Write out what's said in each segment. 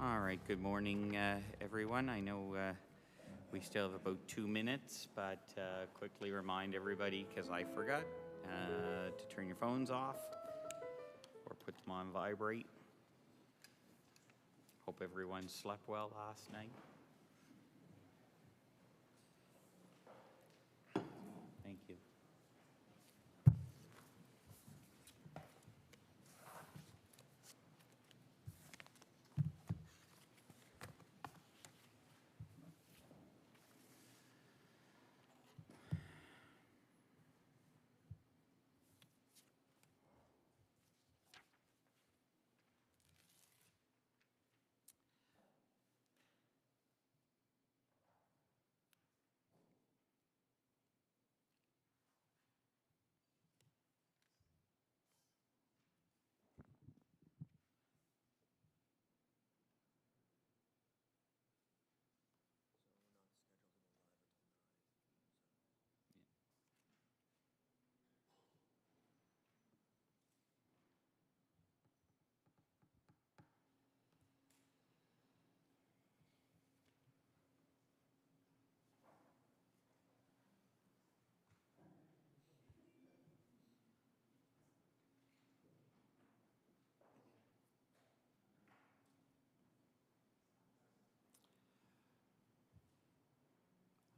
All right, good morning, everyone. I know we still have about 2 minutes, but quickly remind everybody, because I forgot, to turn your phones off or put them on vibrate. Hope everyone slept well last night. Thank you.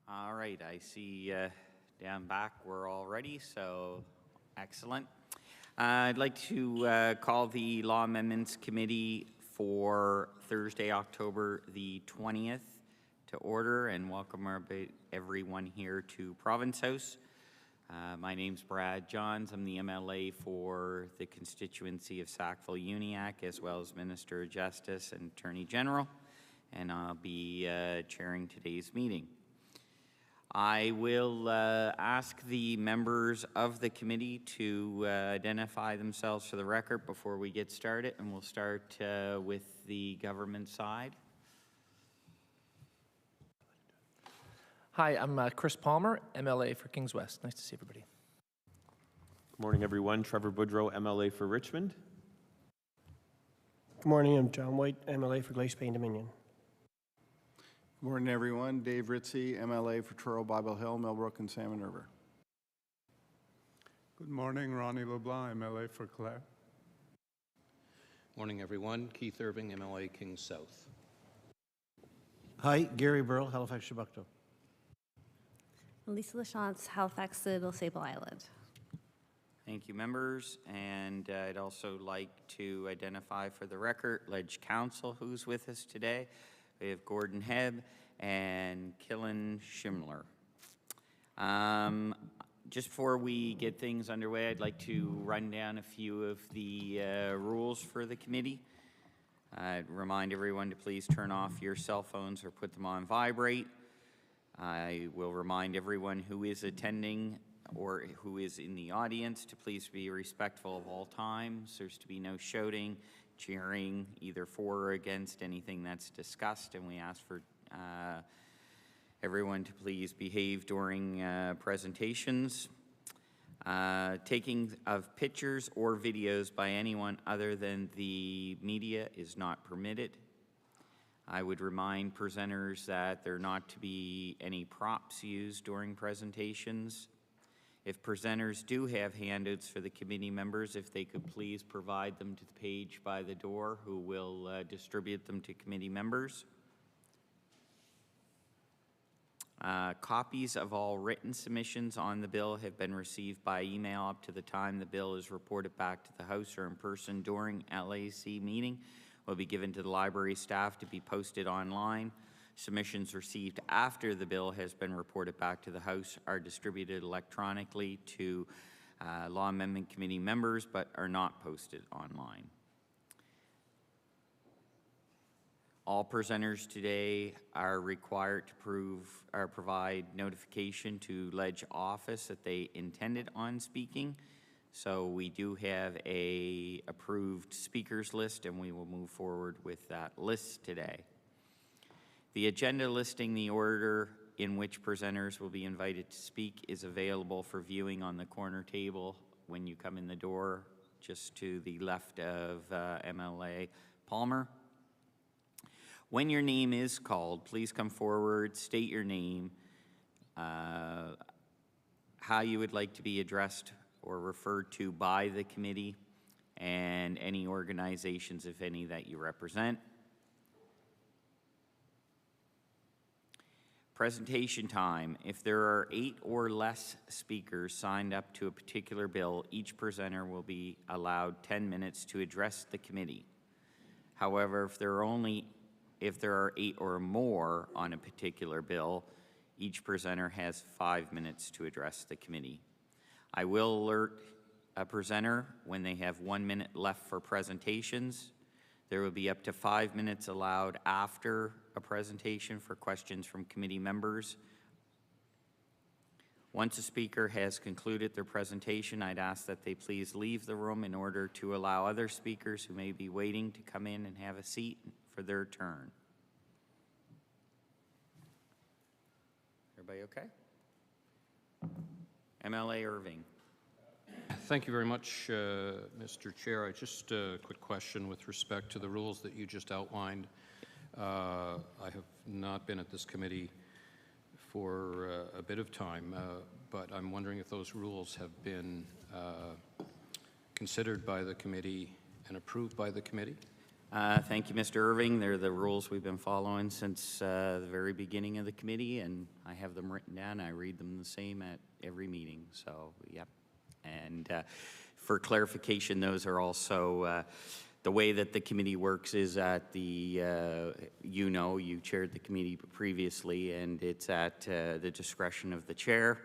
All right, I see down back we're all ready, so excellent. I'd like to call the Law Amendments Committee for Thursday, October the 20th to order and welcome everyone here to Province House. My name's Brad Johns. I'm the MLA for the constituency of Sackville-Uniacke, as well as Minister of Justice and Attorney General, and I'll be chairing today's meeting. I will ask the members of the committee to identify themselves for the record before we get started, and we'll start with the government side. Hi, I'm Chris Palmer, MLA for Kings West. Nice to see everybody. Good morning, everyone. Trevor Boudreau, MLA for Richmond. Good morning. I'm John White, MLA for Glace Bay and Dominion. Good morning, everyone. Dave Ritzy, MLA for Truro, Bible Hill, Millbrook, and Salmon River. Good morning, Ronnie LeBlanc, MLA for Clare. Morning, everyone. Keith Irving, MLA Kings South. Hi, Gary Burrell, Halifax, Chebucto. Lisa Lachance, Halifax, Little Sable Island. Thank you, members. And I'd also like to identify for the record Ledge Council, who's with us today. We have Gordon Hebb and Killen Schimler. Just before we get things underway, I'd like to run down a few of the rules for the committee. I'd remind everyone to please turn off your cell phones or put them on vibrate. I will remind everyone who is attending or who is in the audience to please be respectful of all times. There's to be no shouting, cheering, either for or against anything that's discussed, and we ask for everyone to please behave during presentations. Taking of pictures or videos by anyone other than the media is not permitted. I would remind presenters that there are not to be any props used during presentations. If presenters do have handouts for the committee members, if they could please provide them to the page by the door, who will distribute them to committee members. Copies of all written submissions on the bill have been received by email up to the time the bill is reported back to the House or in person during LAC meeting. Will be given to the library staff to be posted online. Submissions received after the bill has been reported back to the House are distributed electronically to Law Amendment Committee members but are not posted online. All presenters today are required to provide notification to Ledge office that they intended on speaking. So we do have a approved speakers list, and we will move forward with that list today. The agenda listing the order in which presenters will be invited to speak is available for viewing on the corner table when you come in the door, just to the left of MLA Palmer. When your name is called, please come forward, state your name, how you would like to be addressed or referred to by the committee, and any organizations, if any, that you represent. Presentation time. If there are 8 or less speakers signed up to a particular bill, each presenter will be allowed 10 minutes to address the committee. However, if there are 8 or more on a particular bill, each presenter has 5 minutes to address the committee. I will alert a presenter when they have 1 minute left for presentations. There will be up to 5 minutes allowed after a presentation for questions from committee members. Once a speaker has concluded their presentation, I'd ask that they please leave the room in order to allow other speakers who may be waiting to come in and have a seat for their turn. Everybody okay? MLA Irving. Thank you very much, Mr. Chair. Just a quick question with respect to the rules that you just outlined. I have not been at this committee for a bit of time, but I'm wondering if those rules have been considered by the committee and approved by the committee. Thank you, Mr. Irving. They're the rules we've been following since the very beginning of the committee, and I have them written down. I read them the same at every meeting, so yep. And for clarification, those are also, the way that the committee works is at the, you chaired the committee previously, and it's at the discretion of the chair.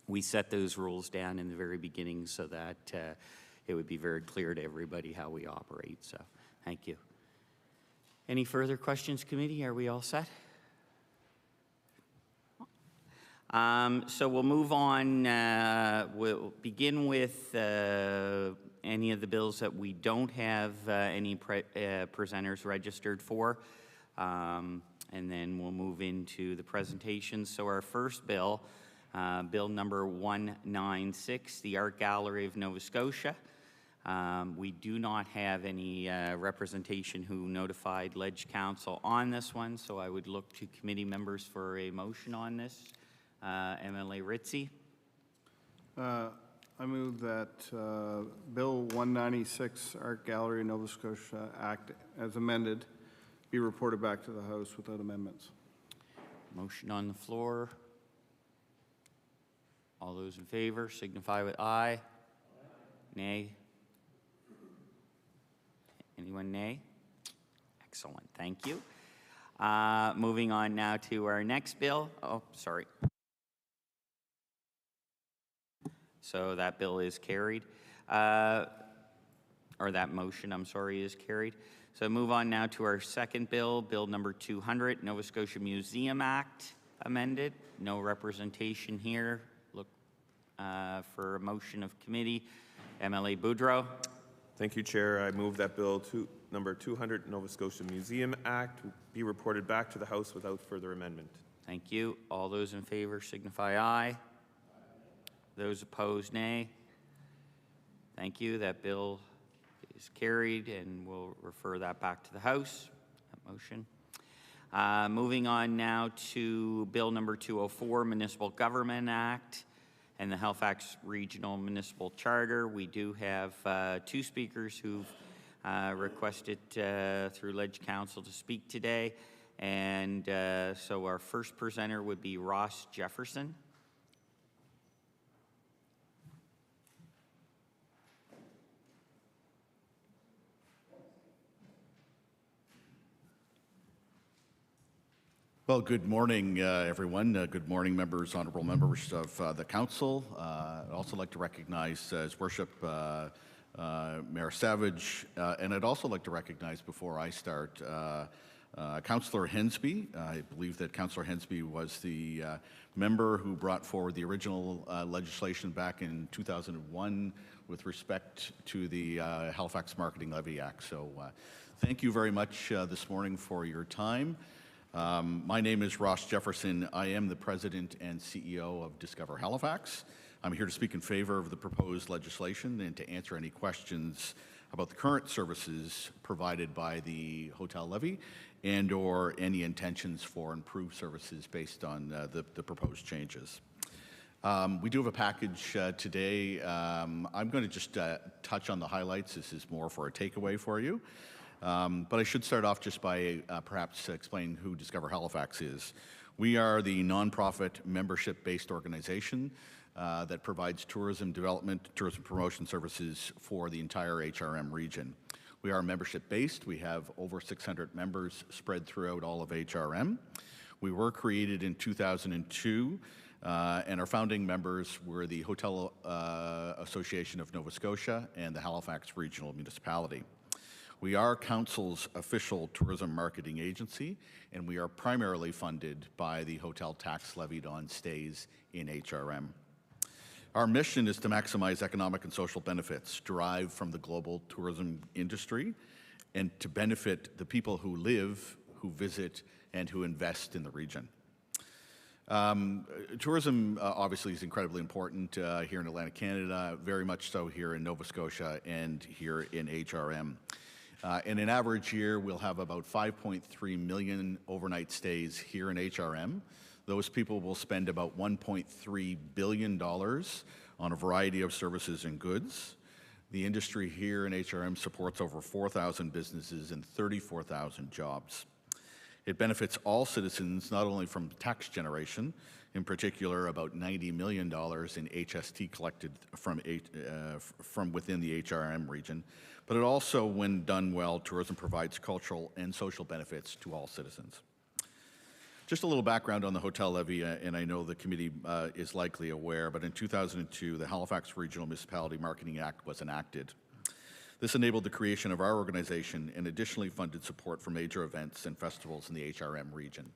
We set those rules down in the very beginning so that it would be very clear to everybody how we operate, so thank you. Any further questions, committee? Are we all set? So we'll move on. We'll begin with any of the bills that we don't have any presenters registered for, and then we'll move into the presentations. So our first bill, bill number 196, the Art Gallery of Nova Scotia. We do not have any representation who notified Ledge Council on this one, so I would look to committee members for a motion on this. MLA Ritzy. I move that Bill 196, Art Gallery Nova Scotia Act as amended, be reported back to the House without amendments. Motion on the floor. All those in favor signify with aye. Nay. Anyone nay? Excellent, thank you. Moving on now to our next bill. Oh, sorry. So that bill is carried, or that motion, I'm sorry, is carried. So move on now to our second bill, bill number 200, Nova Scotia Museum Act amended. No representation here. Look for a motion of committee. MLA Boudreau. Thank you, Chair. I move that Bill number 200, Nova Scotia Museum Act, be reported back to the House without further amendment. Thank you. All those in favor signify aye. Those opposed, nay. Thank you. That bill is carried, and we'll refer that back to the House, that motion. Moving on now to bill number 204, Municipal Government Act and the Halifax Regional Municipal Charter. We do have 2 speakers who've requested through Ledge Council to speak today. And so our first presenter would be Ross Jefferson. Well, good morning, everyone. Good morning, members, honorable members of the council. I'd also like to recognize His Worship Mayor Savage, and I'd also like to recognize, before I start, Councillor Hensby. I believe that Councillor Hensby was the member who brought forward the original legislation back in 2001 with respect to the Halifax Marketing Levy Act. So thank you very much this morning for your time. My name is Ross Jefferson. I am the President and CEO of Discover Halifax. I'm here to speak in favor of the proposed legislation and to answer any questions about the current services provided by the hotel levy and/or any intentions for improved services based on the proposed changes. We do have a package today. I'm going to just touch on the highlights. This is more for a takeaway for you. But I should start off just by perhaps explaining who Discover Halifax is. We are the nonprofit membership-based organization that provides tourism development, tourism promotion services for the entire HRM region. We are membership-based. We have over 600 members spread throughout all of HRM. We were created in 2002, and our founding members were the Hotel Association of Nova Scotia and the Halifax Regional Municipality. We are Council's official tourism marketing agency, and we are primarily funded by the hotel tax levied on stays in HRM. Our mission is to maximize economic and social benefits derived from the global tourism industry and to benefit the people who live, who visit, and who invest in the region. Tourism obviously is incredibly important here in Atlantic Canada, very much so here in Nova Scotia and here in HRM. In an average year, we'll have about 5.3 million overnight stays here in HRM. Those people will spend about $1.3 billion on a variety of services and goods. The industry here in HRM supports over 4,000 businesses and 34,000 jobs. It benefits all citizens, not only from tax generation, in particular about $90 million in HST collected from within the HRM region, but it also, when done well, tourism provides cultural and social benefits to all citizens. Just a little background on the hotel levy, and I know the committee is likely aware, but in 2002, the Halifax Regional Municipality Marketing Act was enacted. This enabled the creation of our organization and additionally funded support for major events and festivals in the HRM region.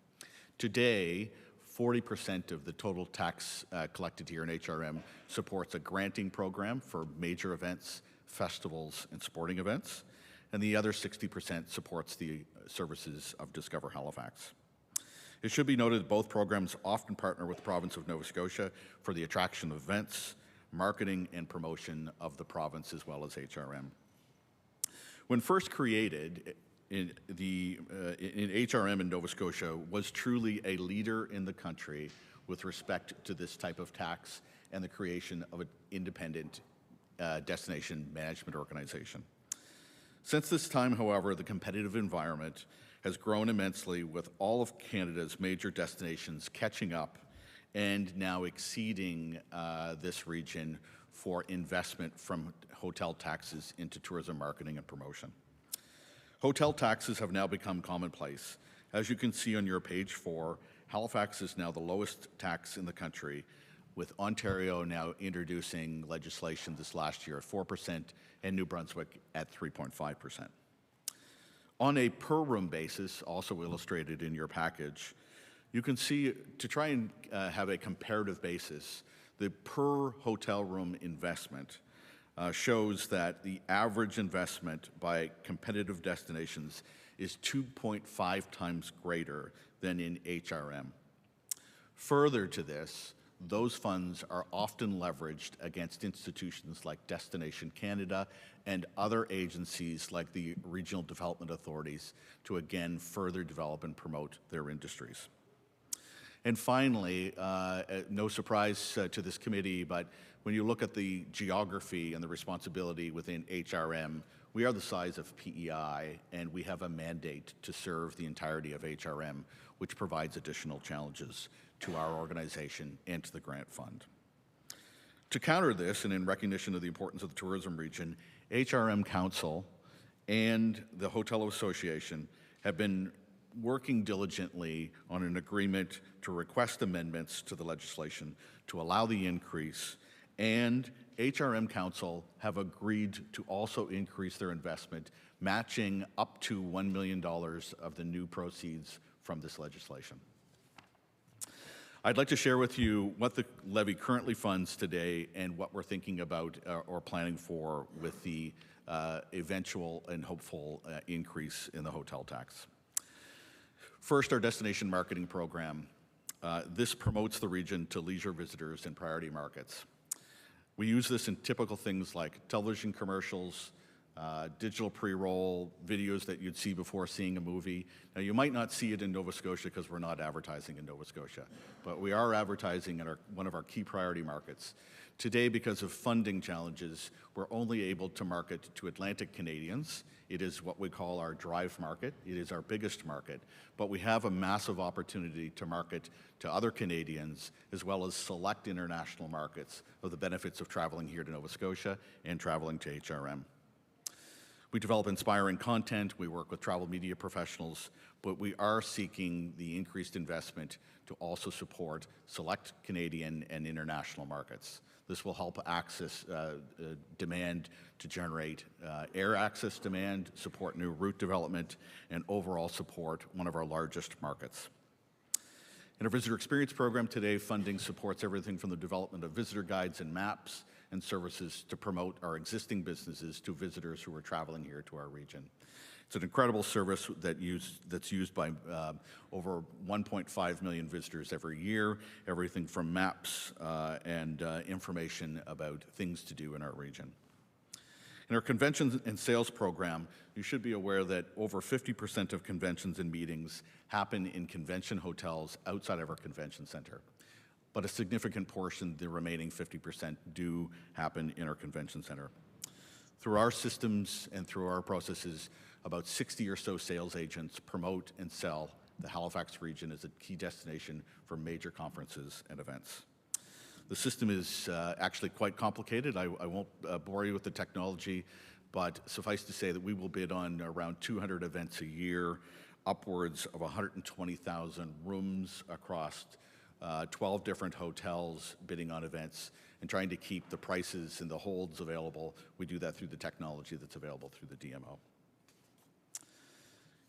Today, 40% of the total tax collected here in HRM supports a granting program for major events, festivals, and sporting events, and the other 60% supports the services of Discover Halifax. It should be noted that both programs often partner with the province of Nova Scotia for the attraction of events, marketing, and promotion of the province as well as HRM. When first created, in HRM in Nova Scotia was truly a leader in the country with respect to this type of tax and the creation of an independent destination management organization. Since this time, however, the competitive environment has grown immensely, with all of Canada's major destinations catching up and now exceeding this region for investment from hotel taxes into tourism marketing and promotion. Hotel taxes have now become commonplace. As you can see on your page 4, Halifax is now the lowest tax in the country, with Ontario now introducing legislation this last year at 4% and New Brunswick at 3.5%. On a per room basis, also illustrated in your package, you can see, to try and have a comparative basis, the per hotel room investment shows that the average investment by competitive destinations is 2.5 times greater than in HRM. Further to this, those funds are often leveraged against institutions like Destination Canada and other agencies like the regional development authorities to again further develop and promote their industries. And finally, no surprise to this committee, but when you look at the geography and the responsibility within HRM, we are the size of PEI, and we have a mandate to serve the entirety of HRM, which provides additional challenges to our organization and to the grant fund. To counter this, and in recognition of the importance of the tourism region, HRM Council and the Hotel Association have been working diligently on an agreement to request amendments to the legislation to allow the increase, and HRM Council have agreed to also increase their investment, matching up to $1 million of the new proceeds from this legislation. I'd like to share with you what the levy currently funds today and what we're thinking about or planning for with the eventual and hopeful increase in the hotel tax. First, our destination marketing program. This promotes the region to leisure visitors in priority markets. We use this in typical things like television commercials, digital pre-roll, videos that you'd see before seeing a movie. Now, you might not see it in Nova Scotia because we're not advertising in Nova Scotia, but we are advertising in one of our key priority markets. Today, because of funding challenges, we're only able to market to Atlantic Canadians. It is what we call our drive market. It is our biggest market, but we have a massive opportunity to market to other Canadians as well as select international markets of the benefits of traveling here to Nova Scotia and traveling to HRM. We develop inspiring content, we work with travel media professionals, but we are seeking the increased investment to also support select Canadian and international markets. This will help access demand to generate air access demand, support new route development, and overall support one of our largest markets. In our visitor experience program today, funding supports everything from the development of visitor guides and maps and services to promote our existing businesses to visitors who are traveling here to our region. It's an incredible service that's used by over 1.5 million visitors every year, everything from maps and information about things to do in our region. In our conventions and sales program, you should be aware that over 50% of conventions and meetings happen in convention hotels outside of our convention center. But a significant portion, the remaining 50%, do happen in our convention center. Through our systems and through our processes, about 60 or so sales agents promote and sell the Halifax region as a key destination for major conferences and events. The system is actually quite complicated. I won't bore you with the technology, but suffice to say that we will bid on around 200 events a year, upwards of 120,000 rooms across 12 different hotels bidding on events and trying to keep the prices and the holds available. We do that through the technology that's available through the DMO.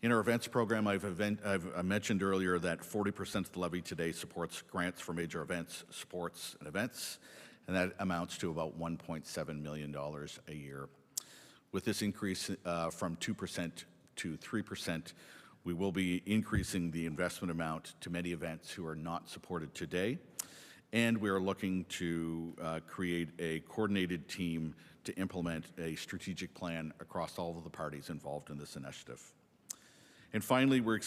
In our events program, I mentioned earlier that 40% of the levy today supports grants for major events, sports, and events, and that amounts to about $1.7 million a year. With this increase from 2% to 3%, we will be increasing the investment amount to many events who are not supported today, and we are looking to create a coordinated team to implement a strategic plan across all of the parties involved in this initiative. And finally, we're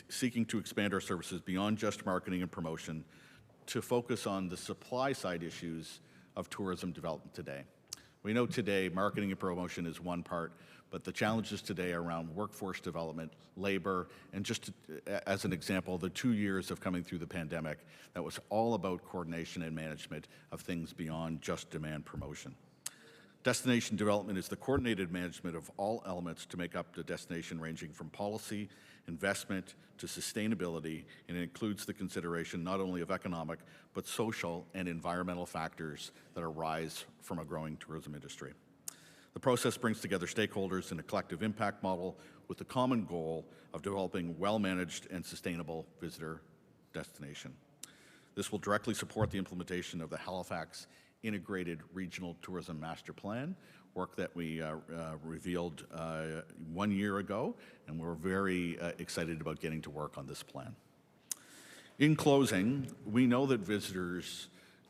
seeking to expand our services beyond just marketing and promotion to focus on the supply side issues of tourism development today. We know today marketing and promotion is one part, but the challenges today around workforce development, labor, and just as an example, the 2 years of coming through the pandemic, that was all about coordination and management of things beyond just demand promotion. Destination development is the coordinated management of all elements to make up the destination, ranging from policy, investment, to sustainability, and it includes the consideration not only of economic, but social and environmental factors that arise from a growing tourism industry. The process brings together stakeholders in a collective impact model with the common goal of developing well-managed and sustainable visitor destination. This will directly support the implementation of the Halifax Integrated Regional Tourism Master Plan, work that we revealed 1 year ago, and we're very excited about getting to work on this plan. In closing, we know that visitors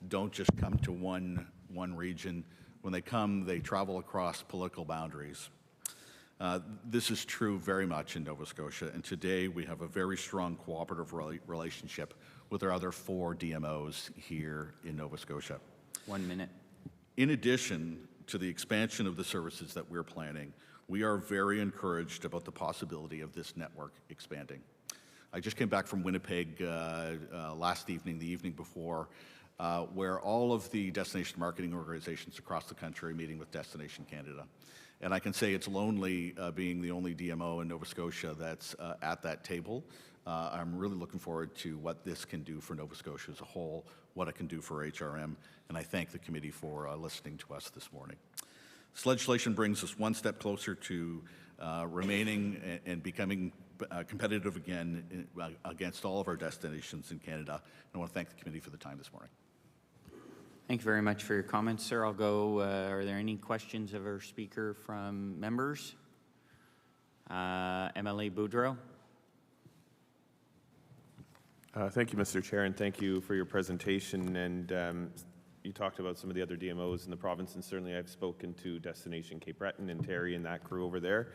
don't just come to one region. When they come, they travel across political boundaries. This is true very much in Nova Scotia, and today we have a very strong cooperative relationship with our other 4 DMOs here in Nova Scotia. 1 minute. In addition to the expansion of the services that we're planning, we are very encouraged about the possibility of this network expanding. I just came back from Winnipeg last evening, the evening before, where all of the destination marketing organizations across the country are meeting with Destination Canada. And I can say it's lonely being the only DMO in Nova Scotia that's at that table. I'm really looking forward to what this can do for Nova Scotia as a whole, what it can do for HRM, and I thank the committee for listening to us this morning. This legislation brings us one step closer to remaining and becoming competitive again against all of our destinations in Canada. And I want to thank the committee for the time this morning. Thank you very much for your comments, sir. I'll go, are there any questions of our speaker from members? MLA Boudreau. Thank you, Mr. Chair, and thank you for your presentation. And you talked about some of the other DMOs in the province, and certainly I've spoken to Destination Cape Breton and Terry and that crew over there.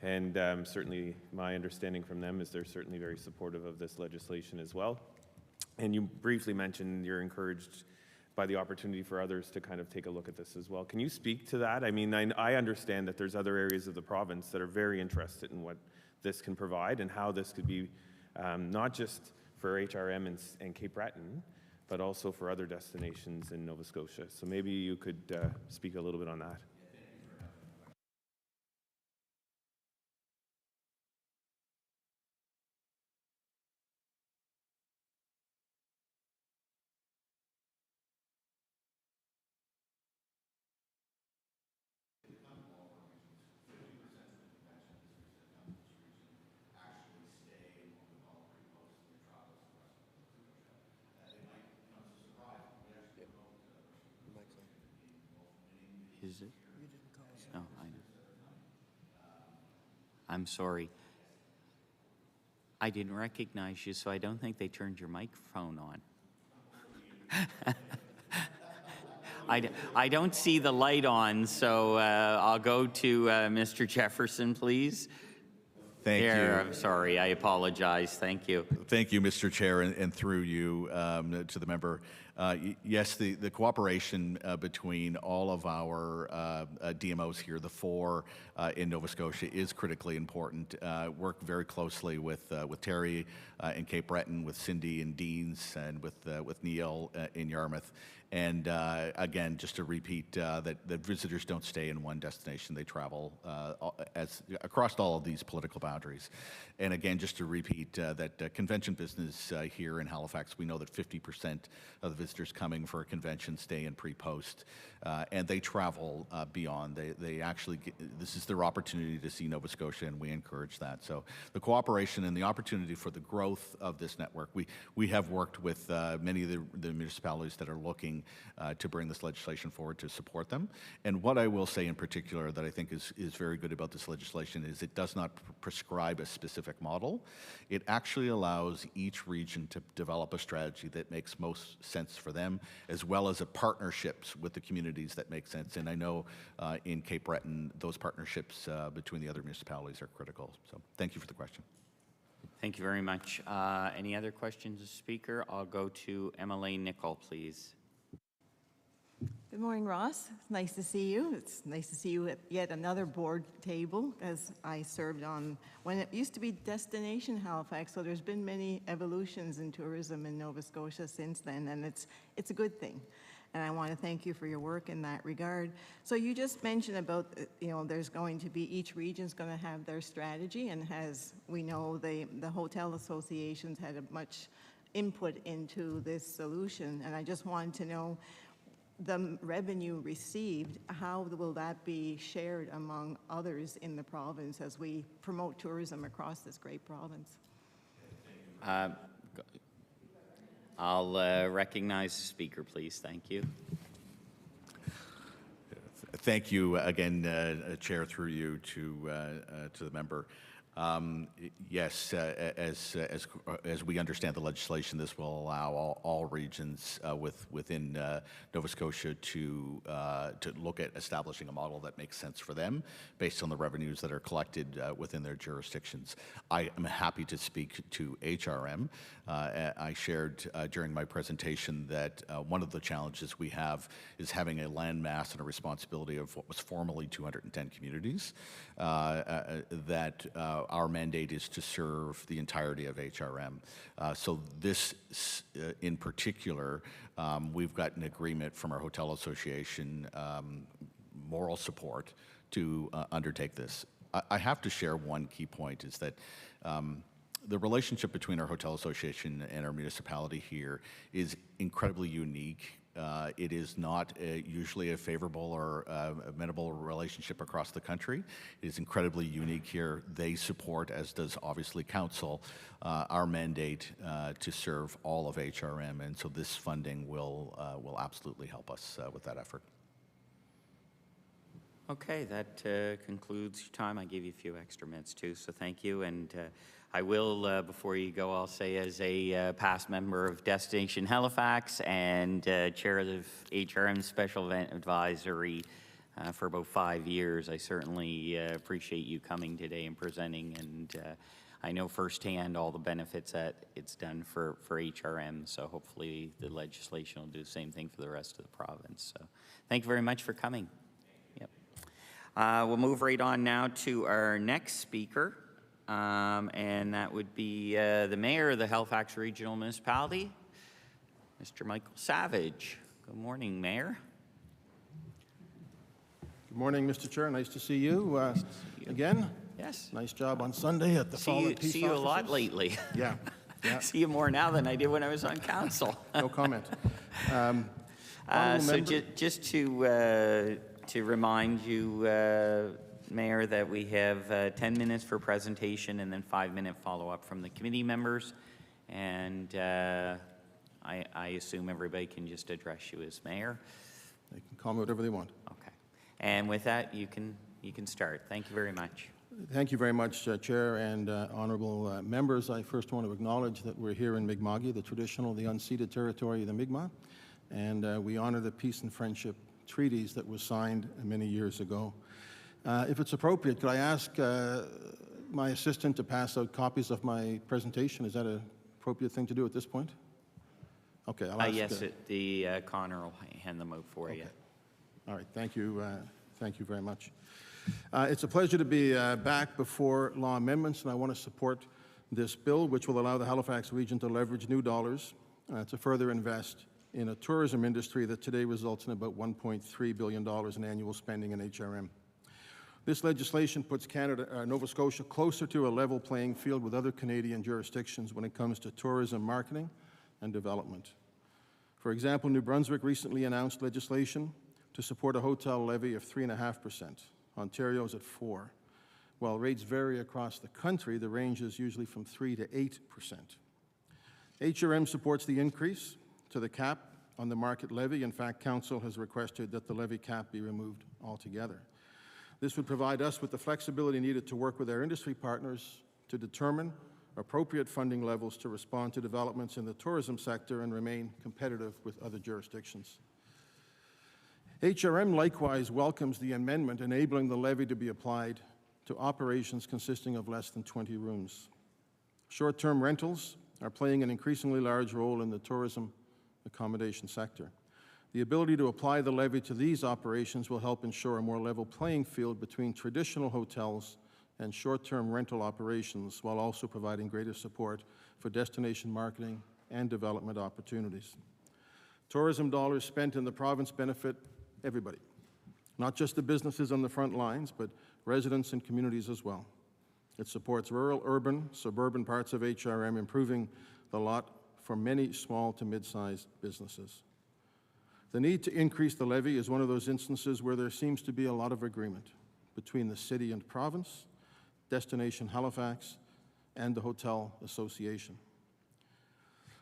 And certainly my understanding from them is they're certainly very supportive of this legislation as well. And you briefly mentioned you're encouraged by the opportunity for others to kind of take a look at this as well. Can you speak to that? I mean, I understand that there's other areas of the province that are very interested in what this can provide and how this could be not just for HRM and Cape Breton, but also for other destinations in Nova Scotia. So maybe you could speak a little bit on that. Is it? Oh, I know. I'm sorry. I didn't recognize you, so I don't think they turned your microphone on. I don't see the light on, so I'll go to Mr. Jefferson, please. Thank you. I'm sorry. I apologize. Thank you. Thank you, Mr. Chair, and through you to the member. Yes, the cooperation between all of our DMOs here, the 4 in Nova Scotia, is critically important. Work very closely with Terry in Cape Breton, with Cindy in Deans, and with Neil in Yarmouth. And again, just to repeat, that visitors don't stay in one destination; they travel across all of these political boundaries. And again, just to repeat, that convention business here in Halifax, we know that 50% of the visitors coming for a convention stay in pre-post, and they travel beyond. They actually this is their opportunity to see Nova Scotia, and we encourage that. So the cooperation and the opportunity for the growth of this network, we have worked with many of the municipalities that are looking to bring this legislation forward to support them. And what I will say in particular that I think is very good about this legislation is it does not prescribe a specific model. It actually allows each region to develop a strategy that makes most sense for them, as well as partnerships with the communities that make sense. And I know in Cape Breton, those partnerships between the other municipalities are critical. So thank you for the question. Thank you very much. Any other questions, Speaker? I'll go to MLA Nicol, please. Good morning, Ross. It's nice to see you. It's nice to see you at yet another board table, as I served on when it used to be Destination Halifax. So there's been many evolutions in tourism in Nova Scotia since then, and it's a good thing. And I want to thank you for your work in that regard. So you just mentioned about, there's going to be, each region's going to have their strategy, and as we know, the hotel associations had a much input into this solution. And I just wanted to know, the revenue received, how will that be shared among others in the province as we promote tourism across this great province? I'll recognize the Speaker, please. Thank you. Thank you again, Chair, through you to the member. Yes, as we understand the legislation, this will allow all regions within Nova Scotia to look at establishing a model that makes sense for them based on the revenues that are collected within their jurisdictions. I am happy to speak to HRM. I shared during my presentation that one of the challenges we have is having a land mass and a responsibility of what was formerly 210 communities, that our mandate is to serve the entirety of HRM. So this, in particular, we've got an agreement from our Hotel Association, moral support to undertake this. I have to share one key point is that the relationship between our Hotel Association and our municipality here is incredibly unique. It is not usually a favorable or amenable relationship across the country. It is incredibly unique here. They support, as does obviously Council, our mandate to serve all of HRM, and so this funding will absolutely help us with that effort. Okay, that concludes your time. I gave you a few extra minutes too, so thank you. And I will, before you go, I'll say as a past member of Destination Halifax and chair of the HRM Special Event Advisory for about 5 years, I certainly appreciate you coming today and presenting. And I know firsthand all the benefits that it's done for HRM, so hopefully the legislation will do the same thing for the rest of the province. So thank you very much for coming. We'll move right on now to our next speaker, and that would be the Mayor of the Halifax Regional Municipality, Mr. Michael Savage. Good morning, Mayor. Good morning, Mr. Chair. Nice to see you again. Yes. Nice job on Sunday at the Fallen Peace See you a lot Officers. lately. Yeah. See you more now than I did when I was on council. No comment. So just to remind you, Mayor, that we have 10 minutes for presentation and then 5-minute follow-up from the committee members. And I assume everybody can just address you as Mayor. They can call me whatever they want. Okay. And with that, you can start. Thank you very much. Thank you very much, Chair and honorable members. I first want to acknowledge that we're here in Mi'kma'ki, the traditional, the unceded territory of the Mi'kmaq, and we honor the peace and friendship treaties that were signed many years ago. If it's appropriate, could I ask my assistant to pass out copies of my presentation? Is that an appropriate thing to do at this point? Okay, I'll ask. Yes, Connor will hand them out for you. All right, thank you. Thank you very much. It's a pleasure to be back before law amendments, and I want to support this bill, which will allow the Halifax region to leverage new dollars to further invest in a tourism industry that today results in about $1.3 billion in annual spending in HRM. This legislation puts Nova Scotia closer to a level playing field with other Canadian jurisdictions when it comes to tourism marketing and development. For example, New Brunswick recently announced legislation to support a hotel levy of 3.5%. Ontario's at 4%. While rates vary across the country, the range is usually from 3 to 8%. HRM supports the increase to the cap on the market levy. In fact, Council has requested that the levy cap be removed altogether. This would provide us with the flexibility needed to work with our industry partners to determine appropriate funding levels to respond to developments in the tourism sector and remain competitive with other jurisdictions. HRM likewise welcomes the amendment enabling the levy to be applied to operations consisting of less than 20 rooms. Short-term rentals are playing an increasingly large role in the tourism accommodation sector. The ability to apply the levy to these operations will help ensure a more level playing field between traditional hotels and short-term rental operations, while also providing greater support for destination marketing and development opportunities. Tourism dollars spent in the province benefit everybody, not just the businesses on the front lines, but residents and communities as well. It supports rural, urban, suburban parts of HRM, improving the lot for many small to mid-sized businesses. The need to increase the levy is one of those instances where there seems to be a lot of agreement between the city and province, Destination Halifax, and the Hotel Association.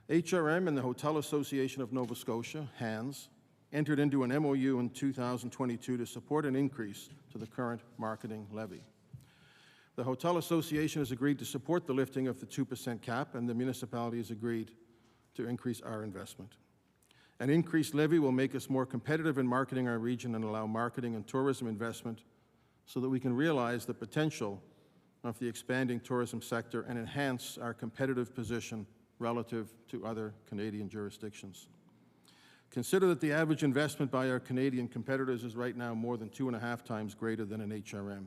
HRM and the Hotel Association of Nova Scotia, HANS, entered into an MOU in 2022 to support an increase to the current marketing levy. The Hotel Association has agreed to support the lifting of the 2% cap, and the municipality has agreed to increase our investment. An increased levy will make us more competitive in marketing our region and allow marketing and tourism investment so that we can realize the potential of the expanding tourism sector and enhance our competitive position relative to other Canadian jurisdictions. Consider that the average investment by our Canadian competitors is right now more than 2.5 times greater than in HRM.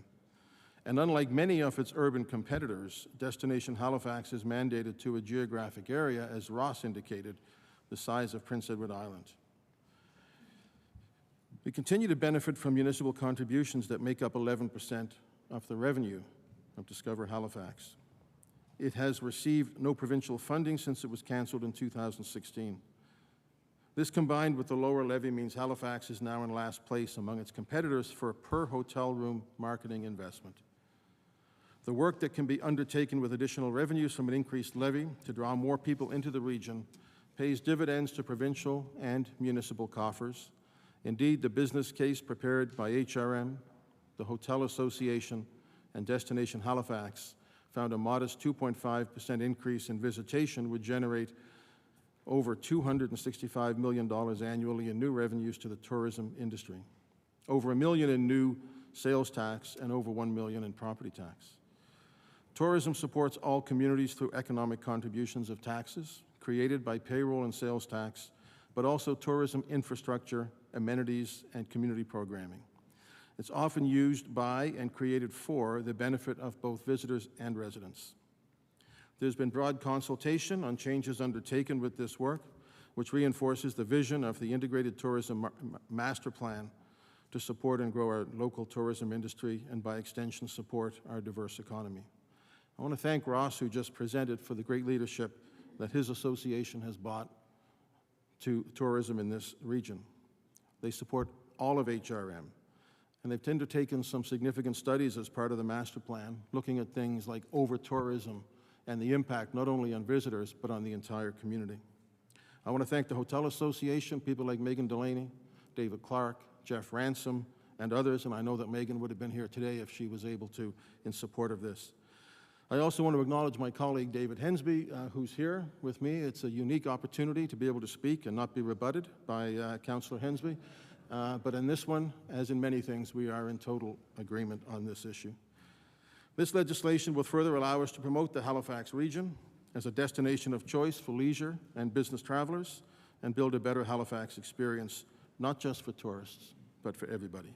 And unlike many of its urban competitors, Destination Halifax is mandated to a geographic area, as Ross indicated, the size of Prince Edward Island. We continue to benefit from municipal contributions that make up 11% of the revenue of Discover Halifax. It has received no provincial funding since it was cancelled in 2016. This, combined with the lower levy, means Halifax is now in last place among its competitors for per hotel room marketing investment. The work that can be undertaken with additional revenues from an increased levy to draw more people into the region pays dividends to provincial and municipal coffers. Indeed, the business case prepared by HRM, the Hotel Association, and Destination Halifax found a modest 2.5% increase in visitation would generate over $265 million annually in new revenues to the tourism industry, over $1 million in new sales tax, and over $1 million in property tax. Tourism supports all communities through economic contributions of taxes created by payroll and sales tax, but also tourism infrastructure, amenities, and community programming. It's often used by and created for the benefit of both visitors and residents. There's been broad consultation on changes undertaken with this work, which reinforces the vision of the Integrated Tourism Master Plan to support and grow our local tourism industry and, by extension, support our diverse economy. I want to thank Ross, who just presented, for the great leadership that his association has brought to tourism in this region. They support all of HRM, and they've undertaken some significant studies as part of the master plan, looking at things like over-tourism and the impact not only on visitors, but on the entire community. I want to thank the Hotel Association, people like Megan Delaney, David Clark, Jeff Ransom, and others, and I know that Megan would have been here today if she was able to, in support of this. I also want to acknowledge my colleague David Hensby, who's here with me. It's a unique opportunity to be able to speak and not be rebutted by Councillor Hensby. But in this one, as in many things, we are in total agreement on this issue. This legislation will further allow us to promote the Halifax region as a destination of choice for leisure and business travelers and build a better Halifax experience, not just for tourists, but for everybody.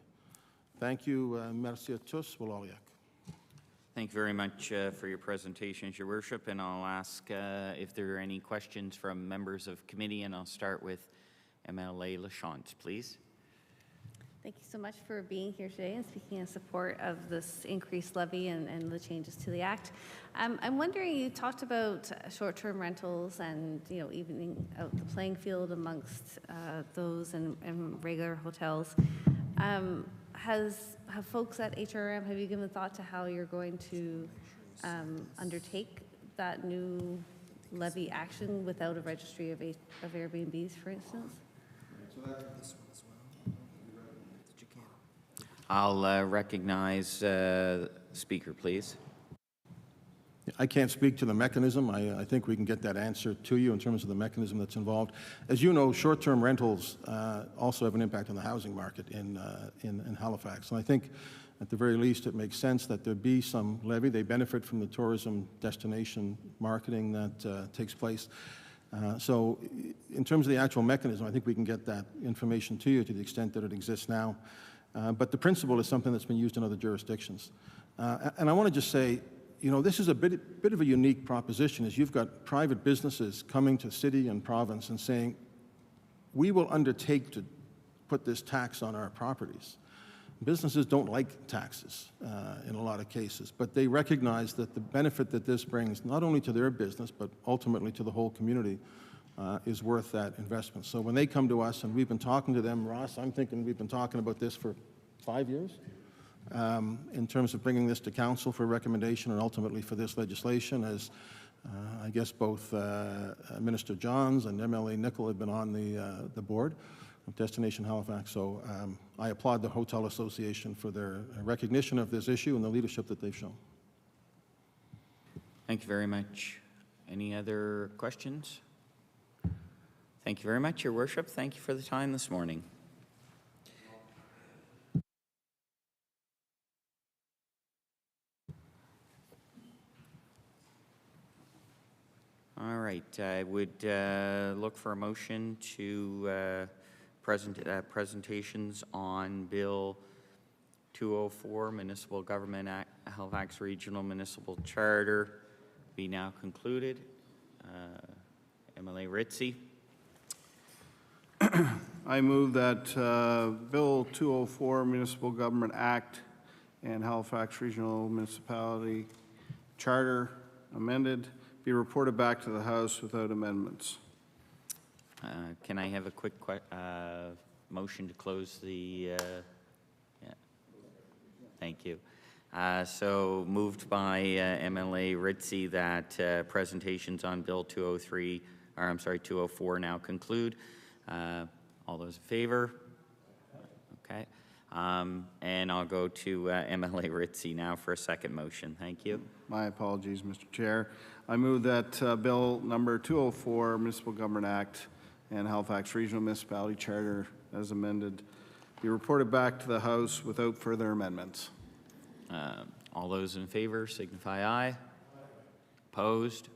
Thank you. Merci à tous. Wallaliak. Thank you very much for your presentations, Your Worship, and I'll ask if there are any questions from members of committee, and I'll start with MLA Lachance, please. Thank you so much for being here today and speaking in support of this increased levy and the changes to the Act. I'm wondering, you talked about short-term rentals and, you know, evening out the playing field amongst those and regular hotels. Have folks at HRM, have you given thought to how you're going to undertake that new levy action without a registry of Airbnbs, for instance? I'll recognize speaker, please. I can't speak to the mechanism. I think we can get that answer to you in terms of the mechanism that's involved. As you know, short-term rentals also have an impact on the housing market in Halifax. And I think, at the very least, it makes sense that there be some levy. They benefit from the tourism destination marketing that takes place. So in terms of the actual mechanism, I think we can get that information to you to the extent that it exists now. But the principle is something that's been used in other jurisdictions. And I want to just say, you know, this is a bit of a unique proposition, is you've got private businesses coming to city and province and saying, we will undertake to put this tax on our properties. Businesses don't like taxes in a lot of cases, but they recognize that the benefit that this brings, not only to their business, but ultimately to the whole community, is worth that investment. So when they come to us, and we've been talking to them, Ross, I'm thinking we've been talking about this for 5 years, in terms of bringing this to council for recommendation and ultimately for this legislation, as I guess both Minister Johns and MLA Nicol have been on the board of Destination Halifax. So I applaud the Hotel Association for their recognition of this issue and the leadership that they've shown. Thank you very much. Any other questions? Thank you very much, Your Worship. Thank you for the time this morning. All right, I would look for a motion to presentations on Bill 204, Municipal Government Act, Halifax Regional Municipal Charter, be now concluded. MLA Ritzy. I move that Bill 204, Municipal Government Act and Halifax Regional Municipality Charter amended, be reported back to the House without amendments. Can I have a quick motion to close the... yeah. Thank you. So moved by MLA Ritzy that presentations on Bill 204 now conclude. All those in favor? Okay. And I'll go to MLA Ritzy now for a second motion. Thank you. My apologies, Mr. Chair. I move that Bill number 204, Municipal Government Act and Halifax Regional Municipality Charter as amended, be reported back to the House without further amendments. All those in favor signify aye. Opposed?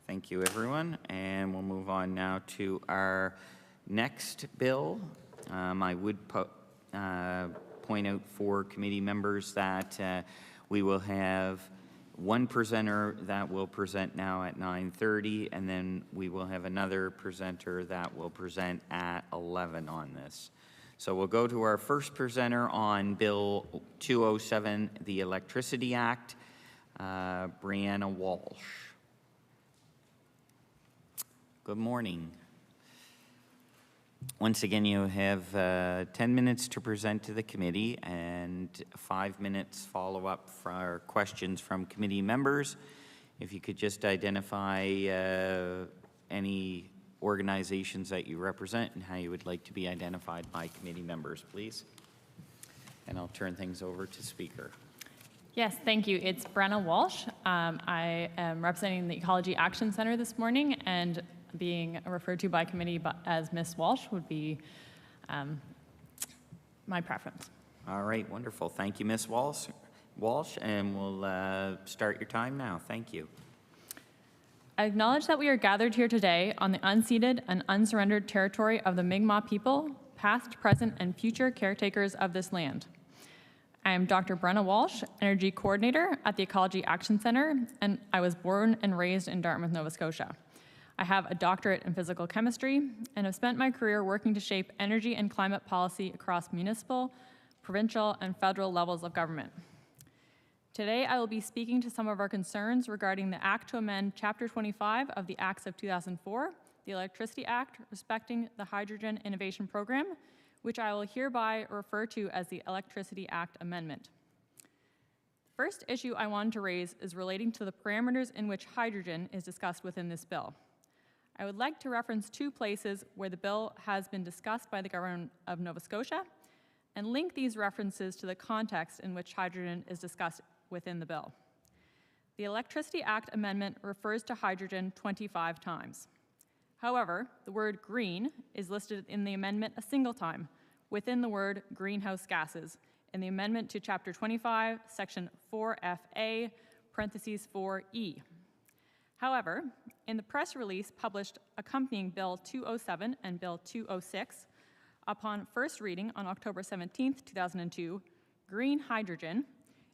Thank you, everyone. And we'll move on now to our next bill. I would point out for committee members that we will have one presenter that will present now at 9:30, and then we will have another presenter that will present at 11 on this. So we'll go to our first presenter on Bill 207, the Electricity Act, Brianna Walsh. Good morning. Once again, you have 10 minutes to present to the committee and 5 minutes follow-up for questions from committee members. If you could just identify any organizations that you represent and how you would like to be identified by committee members, please. And I'll turn things over to Speaker. Yes, thank you. It's Brenna Walsh. I am representing the Ecology Action Center this morning, and being referred to by committee as Miss Walsh would be my preference. All right, wonderful. Thank you, Ms. Walsh, and we'll start your time now. Thank you. I acknowledge that we are gathered here today on the unceded and unsurrendered territory of the Mi'kmaq people, past, present, and future caretakers of this land. I am Dr. Brenna Walsh, Energy Coordinator at the Ecology Action Center, and I was born and raised in Dartmouth, Nova Scotia. I have a doctorate in physical chemistry and have spent my career working to shape energy and climate policy across municipal, provincial, and federal levels of government. Today, I will be speaking to some of our concerns regarding the Act to amend Chapter 25 of the Acts of 2004, the Electricity Act, respecting the Hydrogen Innovation Program, which I will hereby refer to as the Electricity Act Amendment. The first issue I wanted to raise is relating to the parameters in which hydrogen is discussed within this bill. I would like to reference two places where the bill has been discussed by the government of Nova Scotia and link these references to the context in which hydrogen is discussed within the bill. The Electricity Act Amendment refers to hydrogen 25 times. However, the word green is listed in the amendment a single time within the word greenhouse gases in the amendment to Chapter 25, Section 4FA, parentheses 4E. However, in the press release published accompanying Bill 207 and Bill 206, upon first reading on October 17, 2002, green hydrogen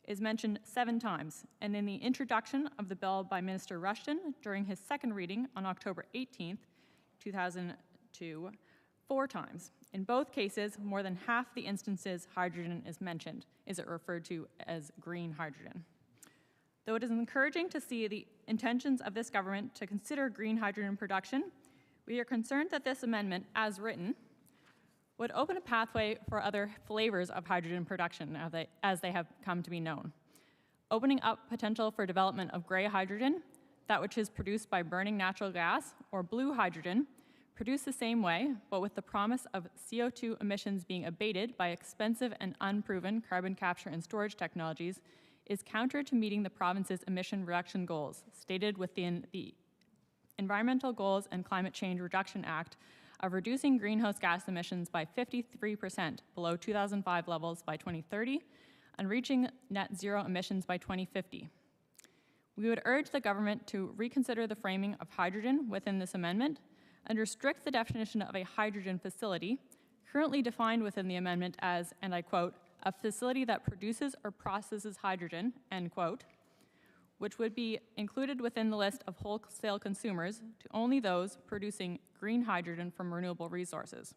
is mentioned 7 times, and in the introduction of the bill by Minister Rushton during his second reading on October 18, 2002, 4 times. In both cases, more than half the instances hydrogen is mentioned, is it referred to as green hydrogen. Though it is encouraging to see the intentions of this government to consider green hydrogen production, we are concerned that this amendment, as written, would open a pathway for other flavors of hydrogen production as they have come to be known, opening up potential for development of gray hydrogen, that which is produced by burning natural gas, or blue hydrogen, produced the same way, but with the promise of CO2 emissions being abated by expensive and unproven carbon capture and storage technologies, is counter to meeting the province's emission reduction goals, stated within the Environmental Goals and Climate Change Reduction Act of reducing greenhouse gas emissions by 53% below 2005 levels by 2030 and reaching net zero emissions by 2050. We would urge the government to reconsider the framing of hydrogen within this amendment and restrict the definition of a hydrogen facility, currently defined within the amendment as, and I quote, a facility that produces or processes hydrogen, end quote, which would be included within the list of wholesale consumers to only those producing green hydrogen from renewable resources.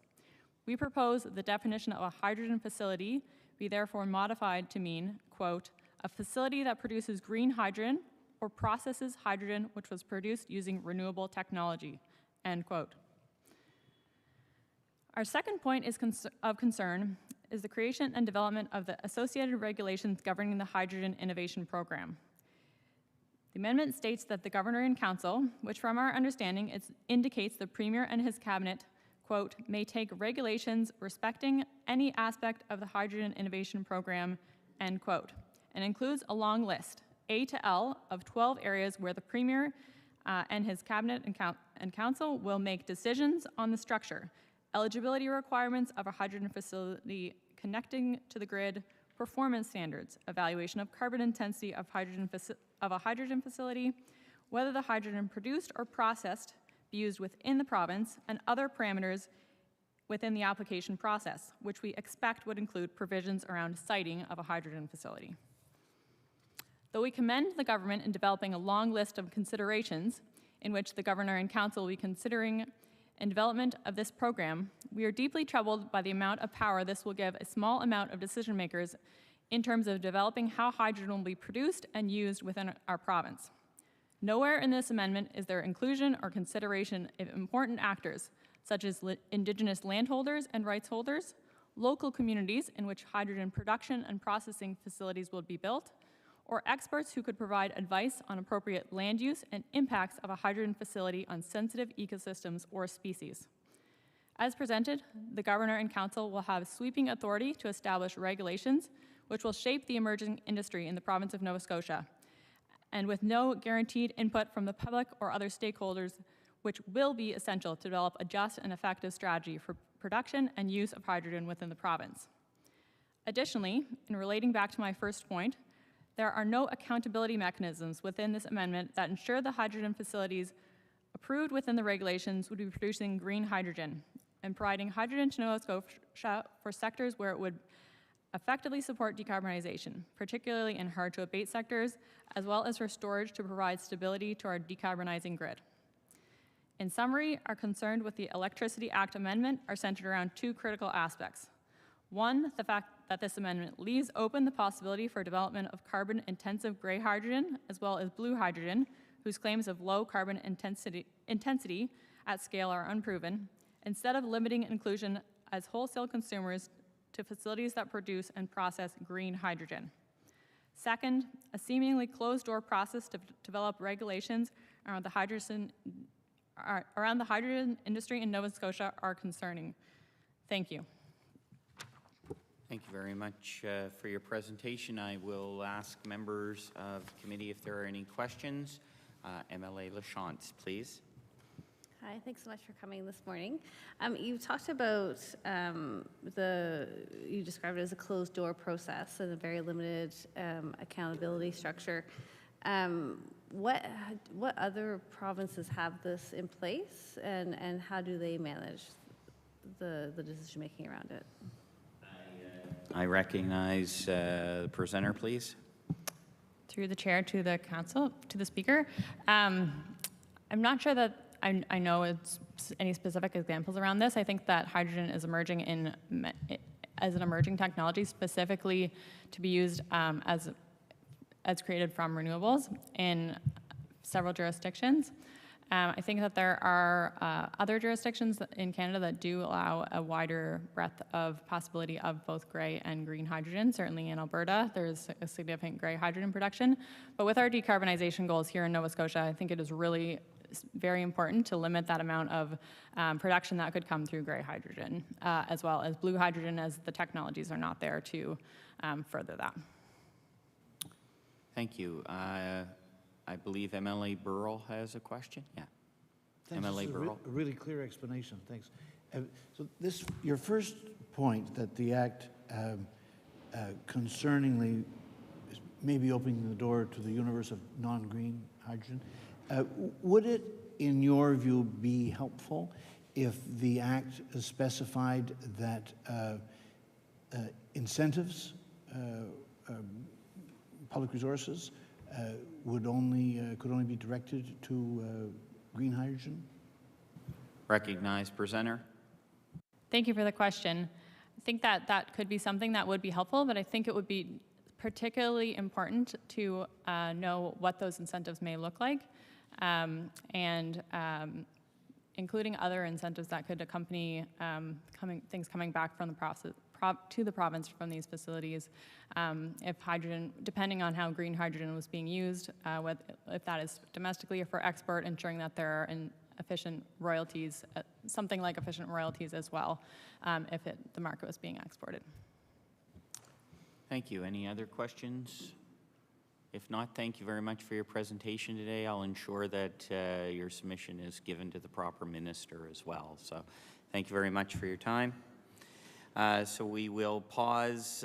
We propose the definition of a hydrogen facility be therefore modified to mean, quote, a facility that produces green hydrogen or processes hydrogen which was produced using renewable technology, end quote. Our second point of concern is the creation and development of the associated regulations governing the Hydrogen Innovation Program. The amendment states that the Governor and Council, which from our understanding indicates the Premier and his Cabinet, quote, may take regulations respecting any aspect of the hydrogen innovation program, end quote, and includes a long list, A to L, of 12 areas where the Premier and his cabinet and council will make decisions on the structure, eligibility requirements of a hydrogen facility connecting to the grid, performance standards, evaluation of carbon intensity of a hydrogen facility, whether the hydrogen produced or processed be used within the province, and other parameters within the application process, which we expect would include provisions around siting of a hydrogen facility. Though we commend the government in developing a long list of considerations in which the governor and council will be considering in development of this program, we are deeply troubled by the amount of power this will give a small amount of decision makers in terms of developing how hydrogen will be produced and used within our province. Nowhere in this amendment is there inclusion or consideration of important actors, such as Indigenous landholders and rights holders, local communities in which hydrogen production and processing facilities will be built, or experts who could provide advice on appropriate land use and impacts of a hydrogen facility on sensitive ecosystems or species. As presented, the governor and council will have sweeping authority to establish regulations which will shape the emerging industry in the province of Nova Scotia, and with no guaranteed input from the public or other stakeholders, which will be essential to develop a just and effective strategy for production and use of hydrogen within the province. Additionally, in relating back to my first point, there are no accountability mechanisms within this amendment that ensure the hydrogen facilities approved within the regulations would be producing green hydrogen and providing hydrogen to Nova Scotia for sectors where it would effectively support decarbonization, particularly in hard-to-abate sectors, as well as for storage to provide stability to our decarbonizing grid. In summary, our concerns with the Electricity Act amendment are centered around two critical aspects. One, the fact that this amendment leaves open the possibility for development of carbon-intensive gray hydrogen, as well as blue hydrogen, whose claims of low carbon intensity at scale are unproven, instead of limiting inclusion as wholesale consumers to facilities that produce and process green hydrogen. Second, a seemingly closed-door process to develop regulations around the hydrogen industry in Nova Scotia are concerning. Thank you. Thank you very much for your presentation. I will ask members of the committee if there are any questions. MLA Lachance, please. Hi, thanks so much for coming this morning. You talked about you described it as a closed door process and a very limited accountability structure. What other provinces have this in place, and how do they manage the decision making around it? I recognize the presenter, please. Through the chair to the council, to the speaker. I'm not sure that I know it's any specific examples around this. I think that hydrogen is emerging as an emerging technology, specifically to be used as created from renewables in several jurisdictions. I think that there are other jurisdictions in Canada that do allow a wider breadth of possibility of both gray and green hydrogen. Certainly in Alberta, there's a significant gray hydrogen production. But with our decarbonization goals here in Nova Scotia, I think it is really very important to limit that amount of production that could come through gray hydrogen, as well as blue hydrogen, as the technologies are not there to further that. Thank you. I believe MLA Burrell has a question. Yeah. Thanks. MLA Burrell. A really clear explanation. Thanks. So your first point that the Act concerningly is maybe opening the door to the universe of non-green hydrogen. Would it, in your view, be helpful if the Act specified that incentives, public resources, could only be directed to green hydrogen? Recognize presenter. Thank you for the question. I think that that could be something that would be helpful, but I think it would be particularly important to know what those incentives may look like, and including other incentives that could accompany things coming back from the process to the province from these facilities. If hydrogen, depending on how green hydrogen was being used, if that is domestically or for export, ensuring that there are efficient royalties, something like efficient royalties as well, if the market was being exported. Thank you. Any other questions? If not, thank you very much for your presentation today. I'll ensure that your submission is given to the proper minister as well. So thank you very much for your time. So we will pause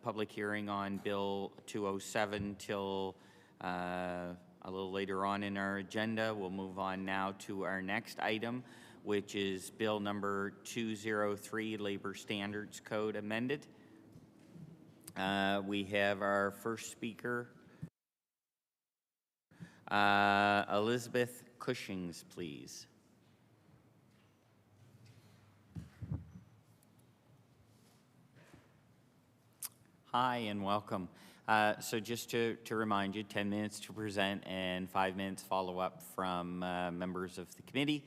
public hearing on Bill 207 till a little later on in our agenda. We'll move on now to our next item, which is Bill number 203, Labor Standards Code amended. We have our first speaker, Elizabeth Cushings, please. Hi and welcome. So just to remind you, 10 minutes to present and 5 minutes follow-up from members of the committee.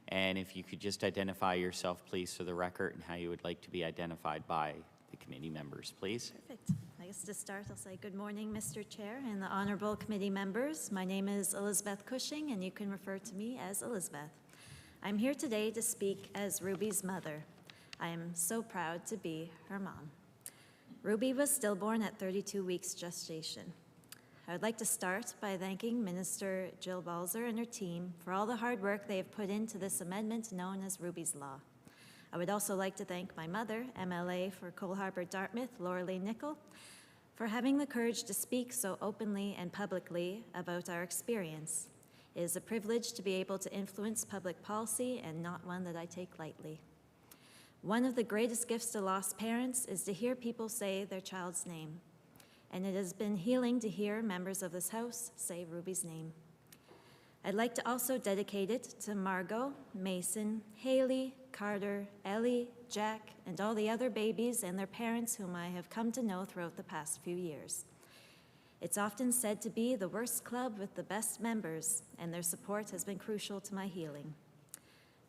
And if you could just identify yourself, please, for the record, and how you would like to be identified by the committee members, please. Perfect. I guess to start, I'll say good morning, Mr. Chair and the honorable committee members. My name is Elizabeth Cushing, and you can refer to me as Elizabeth. I'm here today to speak as Ruby's mother. I am so proud to be her mom. Ruby was stillborn at 32 weeks gestation. I would like to start by thanking Minister Jill Balzer and her team for all the hard work they have put into this amendment known as Ruby's Law. I would also like to thank my mother, MLA for Cole Harbour Dartmouth, Laura Lee Nicol, for having the courage to speak so openly and publicly about our experience. It is a privilege to be able to influence public policy and not one that I take lightly. One of the greatest gifts to lost parents is to hear people say their child's name, and it has been healing to hear members of this House say Ruby's name. I'd like to also dedicate it to Margot, Mason, Haley, Carter, Ellie, Jack, and all the other babies and their parents whom I have come to know throughout the past few years. It's often said to be the worst club with the best members, and their support has been crucial to my healing.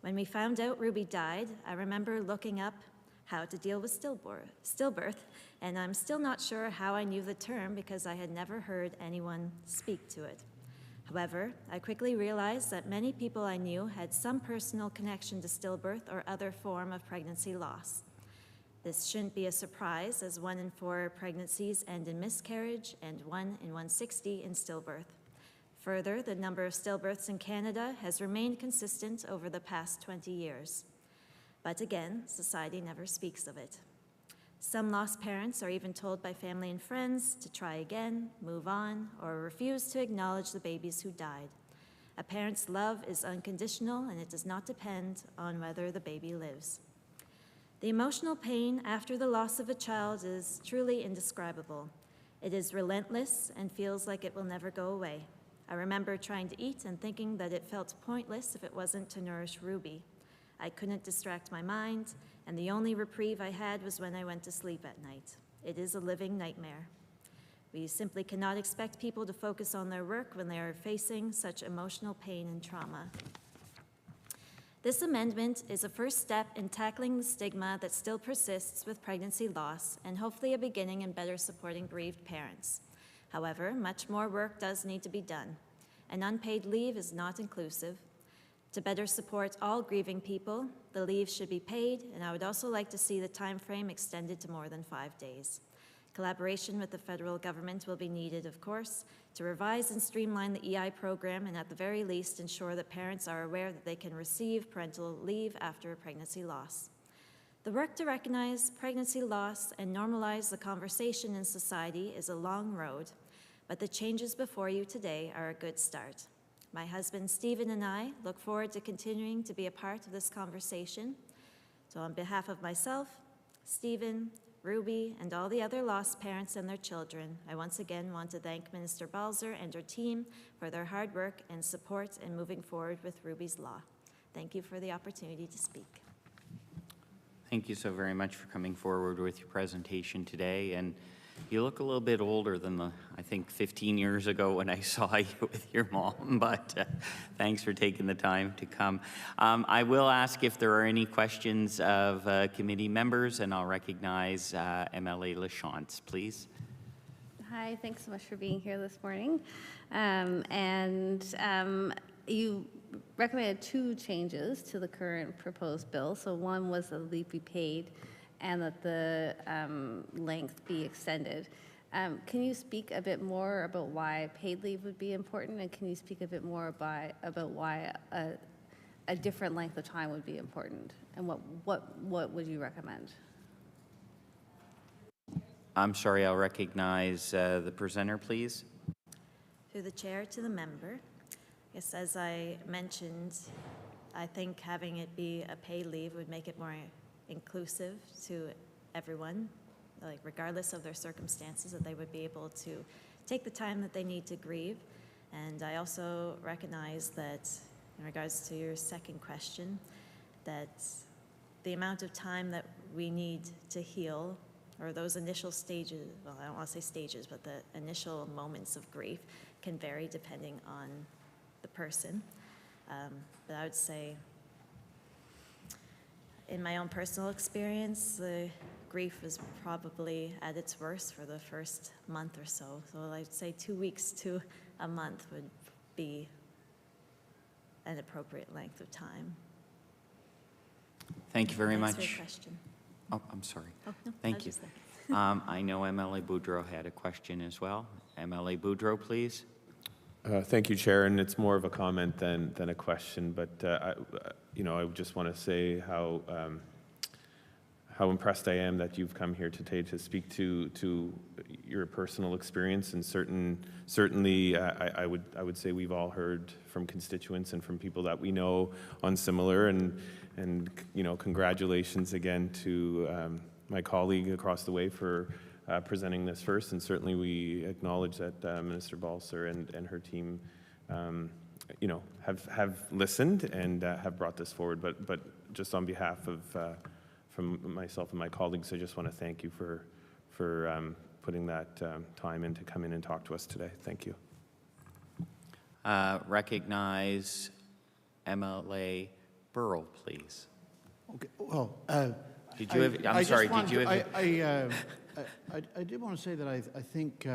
When we found out Ruby died, I remember looking up how to deal with stillbirth, and I'm still not sure how I knew the term because I had never heard anyone speak to it. However, I quickly realized that many people I knew had some personal connection to stillbirth or other form of pregnancy loss. This shouldn't be a surprise, as 1 in 4 pregnancies end in miscarriage and 1 in 160 in stillbirth. Further, the number of stillbirths in Canada has remained consistent over the past 20 years. But again, society never speaks of it. Some lost parents are even told by family and friends to try again, move on, or refuse to acknowledge the babies who died. A parent's love is unconditional, and it does not depend on whether the baby lives. The emotional pain after the loss of a child is truly indescribable. It is relentless and feels like it will never go away. I remember trying to eat and thinking that it felt pointless if it wasn't to nourish Ruby. I couldn't distract my mind, and the only reprieve I had was when I went to sleep at night. It is a living nightmare. We simply cannot expect people to focus on their work when they are facing such emotional pain and trauma. This amendment is a first step in tackling the stigma that still persists with pregnancy loss, and hopefully a beginning in better supporting bereaved parents. However, much more work does need to be done. An unpaid leave is not inclusive. To better support all grieving people, the leave should be paid, and I would also like to see the time frame extended to more than 5 days. Collaboration with the federal government will be needed, of course, to revise and streamline the EI program, and at the very least ensure that parents are aware that they can receive parental leave after a pregnancy loss. The work to recognize pregnancy loss and normalize the conversation in society is a long road, but the changes before you today are a good start. My husband, Stephen, and I look forward to continuing to be a part of this conversation. So on behalf of myself, Stephen, Ruby, and all the other lost parents and their children, I once again want to thank Minister Balzer and her team for their hard work and support in moving forward with Ruby's Law. Thank you for the opportunity to speak. Thank you so very much for coming forward with your presentation today. And you look a little bit older than I think 15 years ago when I saw you with your mom, but thanks for taking the time to come. I will ask if there are any questions of committee members, and I'll recognize MLA LaChance, please. Hi, thanks so much for being here this morning. You recommended 2 changes to the current proposed bill. So one was that leave be paid and that the length be extended. Can you speak a bit more about why paid leave would be important, and can you speak a bit more about why a different length of time would be important, and what would you recommend? I'm sorry, I'll recognize the presenter, please. Through the chair to the member. Yes, as I mentioned, I think having it be a paid leave would make it more inclusive to everyone, like regardless of their circumstances, that they would be able to take the time that they need to grieve. And I also recognize that in regards to your second question, that the amount of time that we need to heal, or those initial stages, well, I don't want to say stages, but the initial moments of grief can vary depending on the person. But I would say, in my own personal experience, the grief is probably at its worst for the first month or so. So I'd say 2 weeks to a month would be an appropriate length of time. Thank you very Thanks for much. your question. Oh, I'm sorry. Oh, no, Thank you. I know MLA Boudreau had a question as well. MLA Boudreau, please. Thank you, Chair, and it's more of a comment than a question, but I just want to say how impressed I am that you've come here today to speak to your personal experience, and certainly I would say we've all heard from constituents and from people that we know on similar, and congratulations again to my colleague across the way for presenting this first, and certainly we acknowledge that Minister Balser and her team, have listened and have brought this forward. But just on behalf of from myself and my colleagues, I just want to thank you for putting that time in to come in and talk to us today. Thank you. Recognize MLA Burrell, please. Okay. Well, did you have? I'm sorry. Did you have? I did want to say that I think,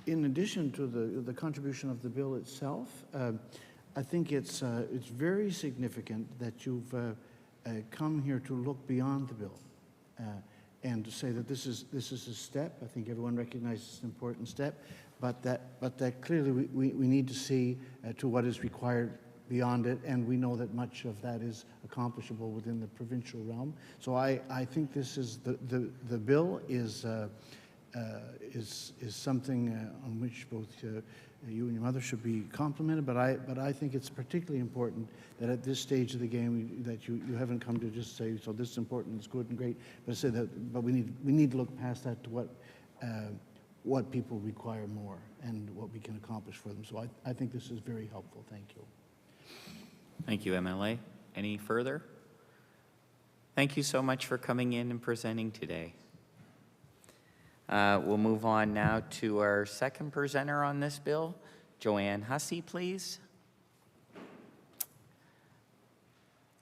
in addition to the contribution of the bill itself, I think it's very significant that you've come here to look beyond the bill and to say that this is a step. I think everyone recognizes it's an important step, but that clearly we need to see to what is required beyond it, and we know that much of that is accomplishable within the provincial realm. So I think this is the bill is something on which both you and your mother should be complimented, but I think it's particularly important that at this stage of the game that you haven't come to just say, so this is important, it's good and great, but say that, but we need to look past that to what people require more and what we can accomplish for them. So I think this is very helpful. Thank you. Thank you, MLA. Any further? Thank you so much for coming in and presenting today. We'll move on now to our second presenter on this bill, Joanne Hussey, please.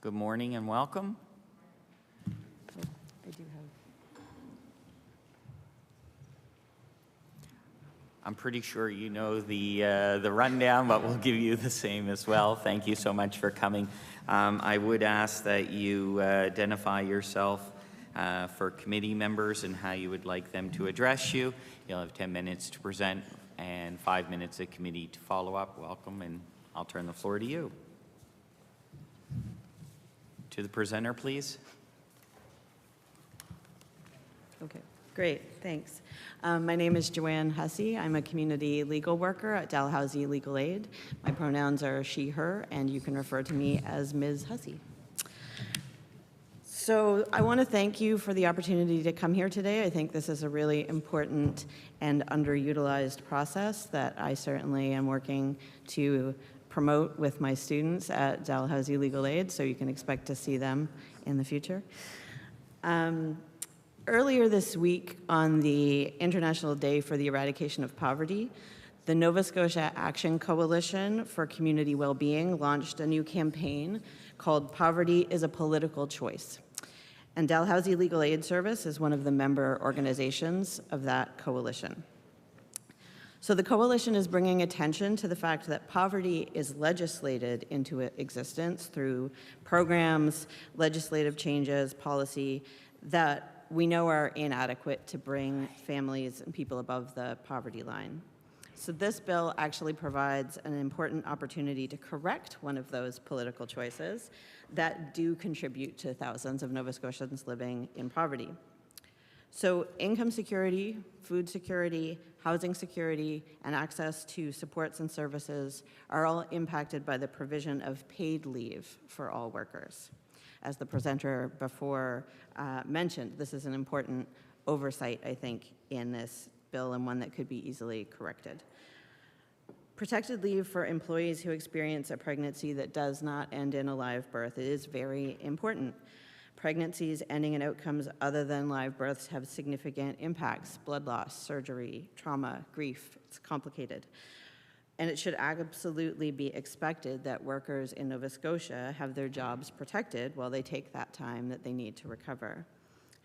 Good morning and welcome. I do have. I'm pretty sure you know the rundown, but we'll give you the same as well. Thank you so much for coming. I would ask that you identify yourself for committee members and how you would like them to address you. You'll have 10 minutes to present and 5 minutes at committee to follow up. Welcome, and I'll turn the floor to you. To the presenter, please. Okay, great, thanks. My name is Joanne Hussey. I'm a community legal worker at Dalhousie Legal Aid. My pronouns are she, her, and you can refer to me as Ms. Hussey. So I want to thank you for the opportunity to come here today. I think this is a really important and underutilized process that I certainly am working to promote with my students at Dalhousie Legal Aid, so you can expect to see them in the future. Earlier this week, on the International Day for the Eradication of Poverty, the Nova Scotia Action Coalition for Community Wellbeing launched a new campaign called Poverty is a Political Choice. And Dalhousie Legal Aid Service is one of the member organizations of that coalition. So the coalition is bringing attention to the fact that poverty is legislated into existence through programs, legislative changes, policy that we know are inadequate to bring families and people above the poverty line. So this bill actually provides an important opportunity to correct one of those political choices that do contribute to thousands of Nova Scotians living in poverty. So income security, food security, housing security, and access to supports and services are all impacted by the provision of paid leave for all workers. As the presenter before mentioned, this is an important oversight, I think, in this bill, and one that could be easily corrected. Protected leave for employees who experience a pregnancy that does not end in a live birth is very important. Pregnancies ending in outcomes other than live births have significant impacts: blood loss, surgery, trauma, grief. It's complicated. And it should absolutely be expected that workers in Nova Scotia have their jobs protected while they take that time that they need to recover.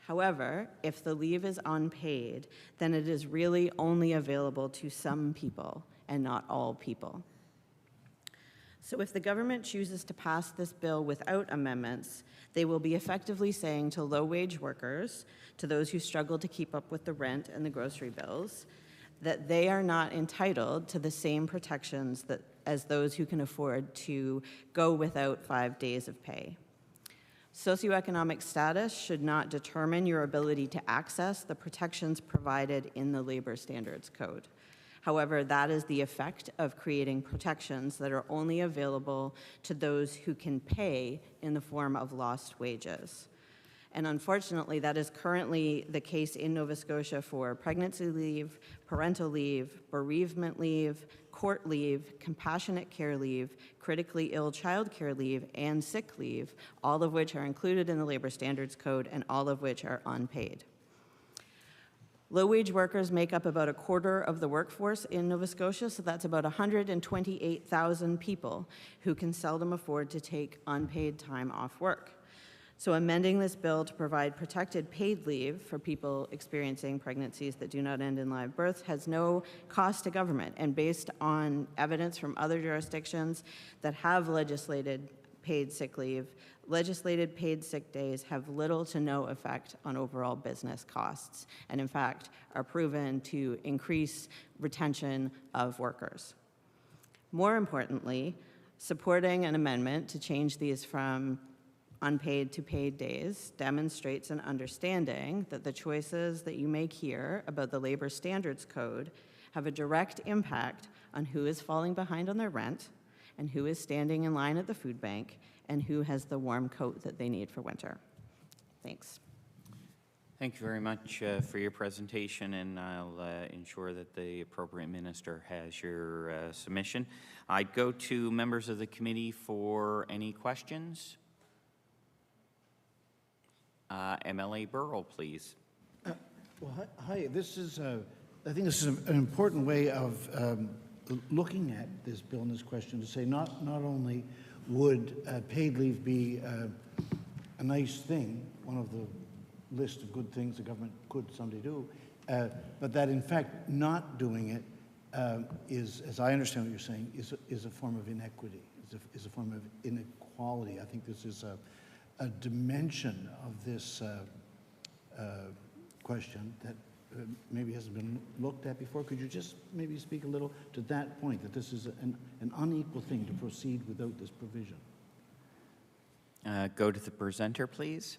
However, if the leave is unpaid, then it is really only available to some people and not all people. So if the government chooses to pass this bill without amendments, they will be effectively saying to low-wage workers, to those who struggle to keep up with the rent and the grocery bills, that they are not entitled to the same protections as those who can afford to go without 5 days of pay. Socioeconomic status should not determine your ability to access the protections provided in the Labor Standards Code. However, that is the effect of creating protections that are only available to those who can pay in the form of lost wages. And unfortunately, that is currently the case in Nova Scotia for pregnancy leave, parental leave, bereavement leave, court leave, compassionate care leave, critically ill child care leave, and sick leave, all of which are included in the Labor Standards Code and all of which are unpaid. Low-wage workers make up about a quarter of the workforce in Nova Scotia, so that's about 128,000 people who can seldom afford to take unpaid time off work. So amending this bill to provide protected paid leave for people experiencing pregnancies that do not end in live birth has no cost to government, and based on evidence from other jurisdictions that have legislated paid sick leave, legislated paid sick days have little to no effect on overall business costs, and in fact are proven to increase retention of workers. More importantly, supporting an amendment to change these from unpaid to paid days demonstrates an understanding that the choices that you make here about the Labor Standards Code have a direct impact on who is falling behind on their rent and who is standing in line at the food bank and who has the warm coat that they need for winter. Thanks. Thank you very much for your presentation, and I'll ensure that the appropriate minister has your submission. I'd go to members of the committee for any questions. MLA Burrell, please. Well, hi. This is, I think this is an important way of looking at this bill and this question to say not only would paid leave be a nice thing, one of the list of good things the government could someday do, but that in fact not doing it is, as I understand what you're saying, is a form of inequity, is a form of inequality. I think this is a dimension of this question that maybe hasn't been looked at before. Could you just maybe speak a little to that point, that this is an unequal thing to proceed without this provision? Go to the presenter, please.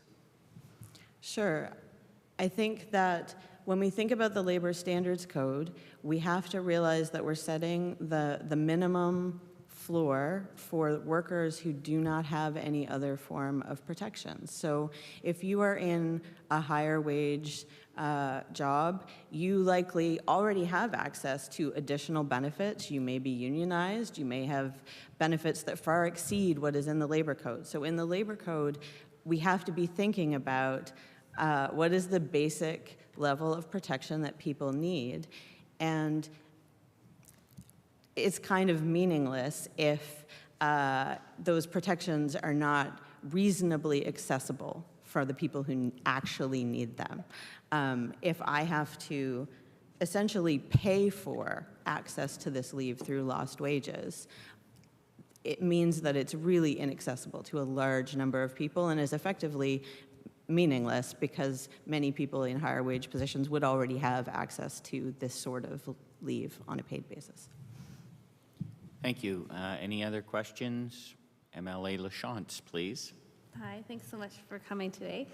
Sure. I think that when we think about the Labor Standards Code, we have to realize that we're setting the minimum floor for workers who do not have any other form of protection. So if you are in a higher wage job, you likely already have access to additional benefits. You may be unionized. You may have benefits that far exceed what is in the Labor Code. So in the Labor Code, we have to be thinking about what is the basic level of protection that people need. And it's kind of meaningless if those protections are not reasonably accessible for the people who actually need them. If I have to essentially pay for access to this leave through lost wages, it means that it's really inaccessible to a large number of people and is effectively meaningless because many people in higher wage positions would already have access to this sort of leave on a paid basis. Thank you. Any other questions? MLA LaChance, please. Hi, thanks so much for coming today.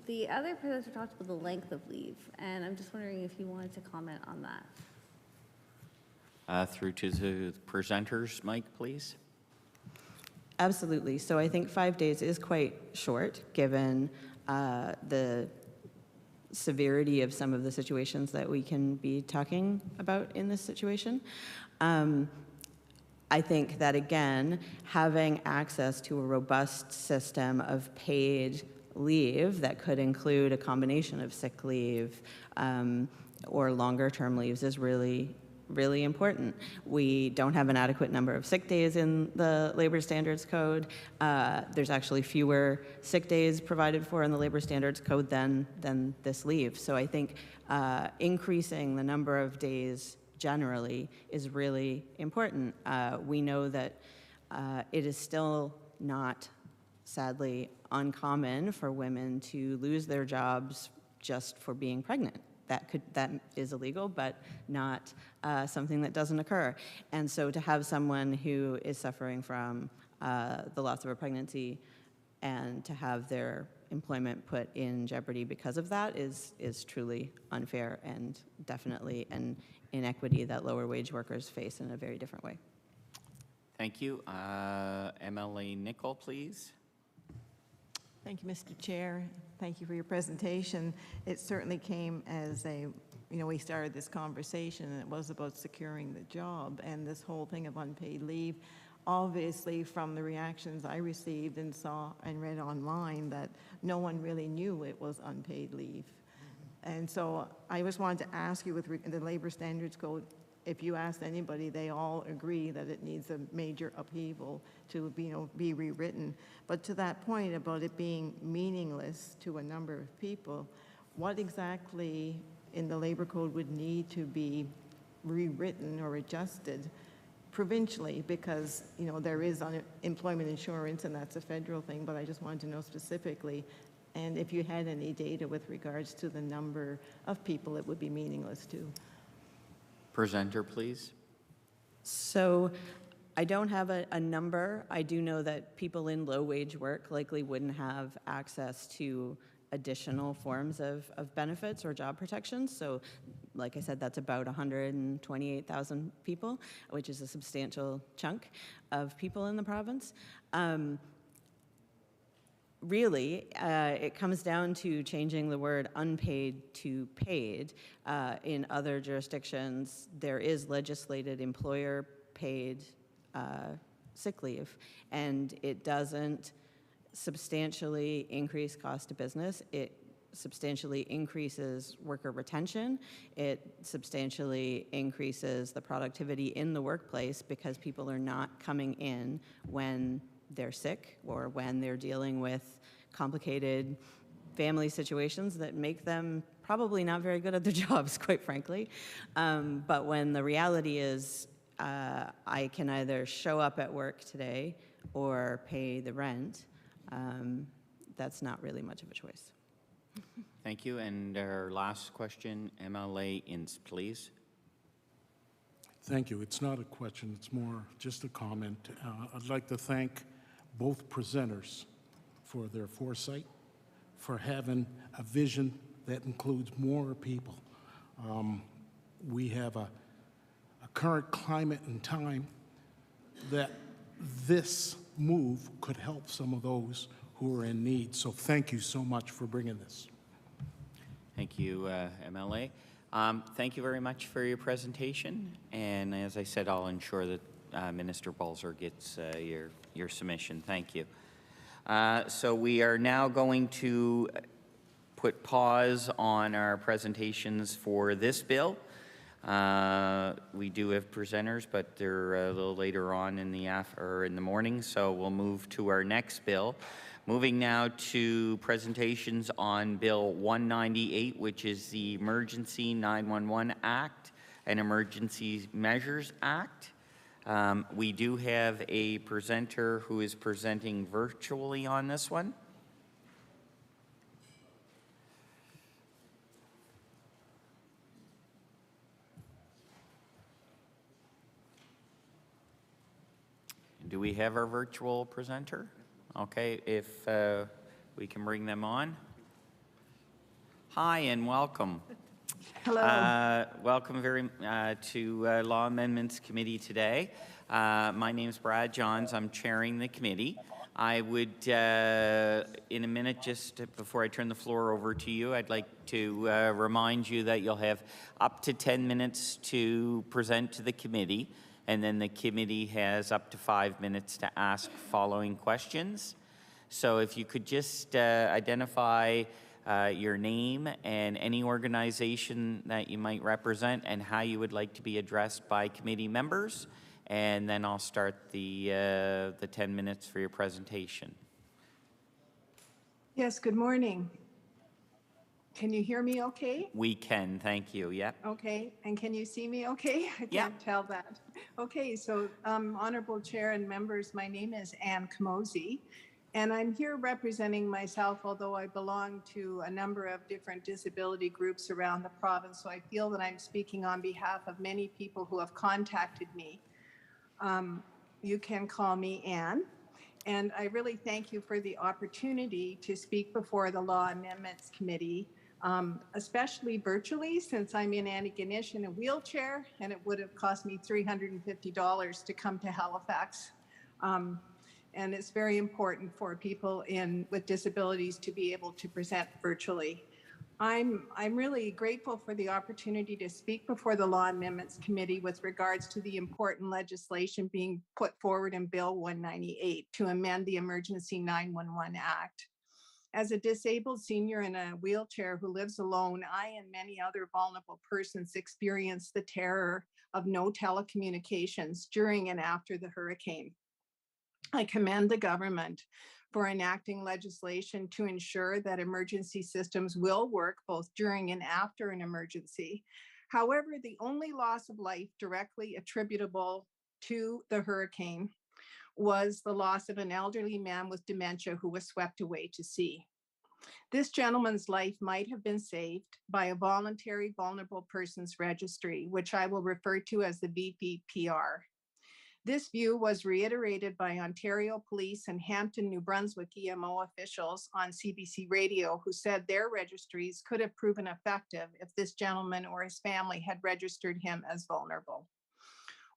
The other presenter talked about the length of leave, and I'm just wondering if you wanted to comment on that. Through to the presenters, Mike, please. Absolutely. So I think 5 days is quite short, given the severity of some of the situations that we can be talking about in this situation. I think that, again, having access to a robust system of paid leave that could include a combination of sick leave or longer-term leaves is really important. We don't have an adequate number of sick days in the Labor Standards Code. There's actually fewer sick days provided for in the Labor Standards Code than this leave. So I think increasing the number of days generally is really important. We know that it is still not, sadly, uncommon for women to lose their jobs just for being pregnant. That is illegal, but not something that doesn't occur. And so to have someone who is suffering from the loss of a pregnancy and to have their employment put in jeopardy because of that is truly unfair and definitely an inequity that lower wage workers face in a very different way. Thank you. MLA Nicol, please. Thank you, Mr. Chair. Thank you for your presentation. It certainly came as we started this conversation, and it was about securing the job and this whole thing of unpaid leave. Obviously, from the reactions I received and saw and read online, that no one really knew it was unpaid leave. And so I just wanted to ask you, with the Labor Standards Code, if you asked anybody, they all agree that it needs a major upheaval to be rewritten. But to that point about it being meaningless to a number of people, what exactly in the Labor Code would need to be rewritten or adjusted provincially? Because there is unemployment insurance, and that's a federal thing, but I just wanted to know specifically, and if you had any data with regards to the number of people it would be meaningless to. Presenter, please. So I don't have a number. I do know that people in low-wage work likely wouldn't have access to additional forms of benefits or job protections. So like I said, that's about 128,000 people, which is a substantial chunk of people in the province. Really, it comes down to changing the word unpaid to paid. In other jurisdictions, there is legislated employer-paid sick leave, and it doesn't substantially increase cost to business. It substantially increases worker retention. It substantially increases the productivity in the workplace because people are not coming in when they're sick or when they're dealing with complicated family situations that make them probably not very good at their jobs, quite frankly. But when the reality is I can either show up at work today or pay the rent, that's not really much of a choice. Thank you. And our last question, MLA Ince, please. Thank you. It's not a question, it's more just a comment. I'd like to thank both presenters for their foresight, for having a vision that includes more people. We have a current climate and time that this move could help some of those who are in need. So thank you so much for bringing this. Thank you, MLA. Thank you very much for your presentation. And as I said, I'll ensure that Minister Balzer gets your submission. Thank you. So we are now going to put pause on our presentations for this bill. We do have presenters, but they're a little later on in the morning, so we'll move to our next bill, Moving now to presentations on Bill 198, which is the Emergency 911 Act and Emergency Measures Act. We do have a presenter who is presenting virtually on this one. Do we have our virtual presenter? Okay, if we can bring them on. Hi and welcome. Hello. Welcome to Law Amendments Committee today. My name is Brad Johns. I'm chairing the committee. I would, in a minute, just before I turn the floor over to you, I'd like to remind you that you'll have up to 10 minutes to present to the committee, and then the committee has up to 5 minutes to ask following questions. So if you could just identify your name and any organization that you might represent and how you would like to be addressed by committee members, and then I'll start the 10 minutes for your presentation. Yes, good morning. Can you hear me okay? We can, thank you, yep. Okay, and can you see me okay? I can't tell that. Okay, so Honorable Chair and members, my name is Ann Camozzi, and I'm here representing myself, although I belong to a number of different disability groups around the province, so I feel that I'm speaking on behalf of many people who have contacted me. You can call me Ann. And I really thank you for the opportunity to speak before the Law Amendments Committee, especially virtually, since I'm in Antigonish in a wheelchair, and it would have cost me $350 to come to Halifax. And it's very important for people with disabilities to be able to present virtually. I'm really grateful for the opportunity to speak before the Law Amendments Committee with regards to the important legislation being put forward in Bill 198 to amend the Emergency 911 Act. As a disabled senior in a wheelchair who lives alone, I and many other vulnerable persons experienced the terror of no telecommunications during and after the hurricane. I commend the government for enacting legislation to ensure that emergency systems will work both during and after an emergency. However, the only loss of life directly attributable to the hurricane was the loss of an elderly man with dementia who was swept away to sea. This gentleman's life might have been saved by a voluntary vulnerable persons registry, which I will refer to as the VPPR. This view was reiterated by Ontario Police and Hampton, New Brunswick EMO officials on CBC Radio, who said their registries could have proven effective if this gentleman or his family had registered him as vulnerable.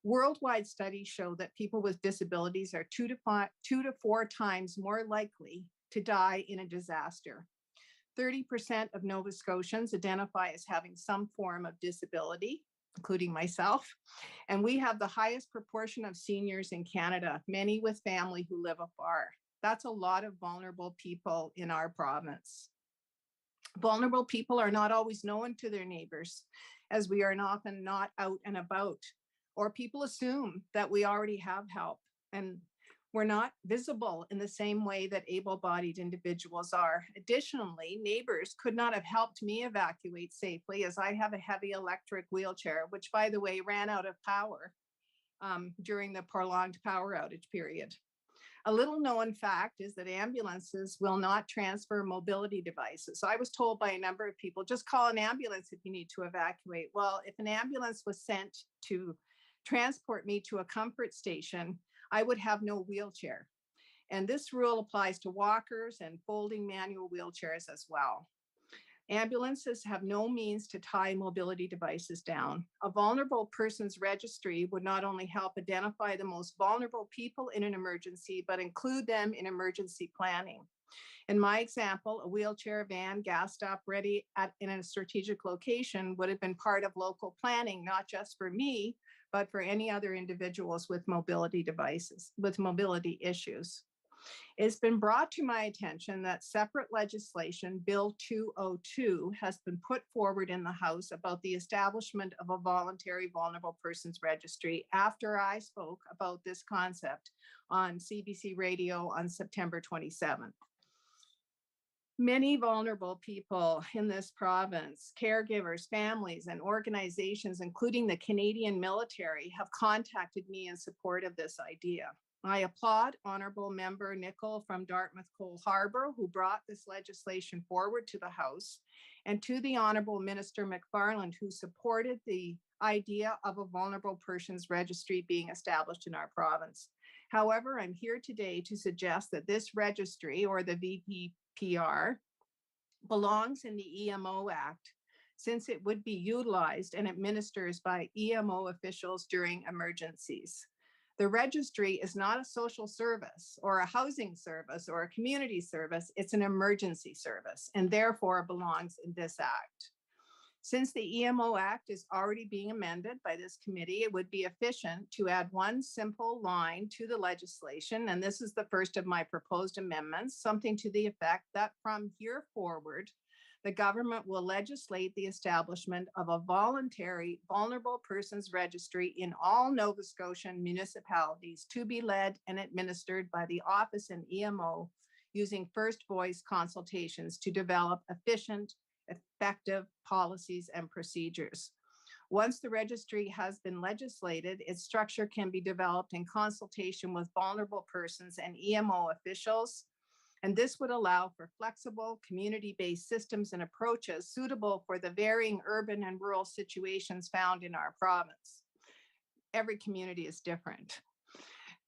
Worldwide studies show that people with disabilities are 2 to 4 times more likely to die in a disaster. 30% of Nova Scotians identify as having some form of disability, including myself. And we have the highest proportion of seniors in Canada, many with family who live afar. That's a lot of vulnerable people in our province. Vulnerable people are not always known to their neighbors, as we are often not out and about, or people assume that we already have help, and we're not visible in the same way that able-bodied individuals are. Additionally, neighbors could not have helped me evacuate safely, as I have a heavy electric wheelchair, which, by the way, ran out of power during the prolonged power outage period. A little known fact is that ambulances will not transfer mobility devices. So I was told by a number of people, just call an ambulance if you need to evacuate. Well, if an ambulance was sent to transport me to a comfort station, I would have no wheelchair. And this rule applies to walkers and folding manual wheelchairs as well. Ambulances have no means to tie mobility devices down. A vulnerable persons registry would not only help identify the most vulnerable people in an emergency, but include them in emergency planning. In my example, a wheelchair, van, gas stop ready in a strategic location would have been part of local planning, not just for me, but for any other individuals with mobility devices, with mobility issues. It's been brought to my attention that separate legislation, Bill 202, has been put forward in the House about the establishment of a voluntary vulnerable persons registry after I spoke about this concept on CBC Radio on September 27th. Many vulnerable people in this province, caregivers, families, and organizations, including the Canadian military, have contacted me in support of this idea. I applaud Honorable Member Nicol from Dartmouth Cole Harbour, who brought this legislation forward to the House, and to the Honorable Minister McFarland, who supported the idea of a vulnerable persons registry being established in our province. However, I'm here today to suggest that this registry, or the VPPR, belongs in the EMO Act, since it would be utilized and administered by EMO officials during emergencies. The registry is not a social service or a housing service or a community service. It's an emergency service and therefore belongs in this act. Since the EMO Act is already being amended by this committee, it would be efficient to add one simple line to the legislation, and this is the first of my proposed amendments, something to the effect that from here forward, the government will legislate the establishment of a voluntary vulnerable persons registry in all Nova Scotian municipalities to be led and administered by the office and EMO using first voice consultations to develop efficient, effective policies and procedures. Once the registry has been legislated, its structure can be developed in consultation with vulnerable persons and EMO officials. And this would allow for flexible, community-based systems and approaches suitable for the varying urban and rural situations found in our province. Every community is different.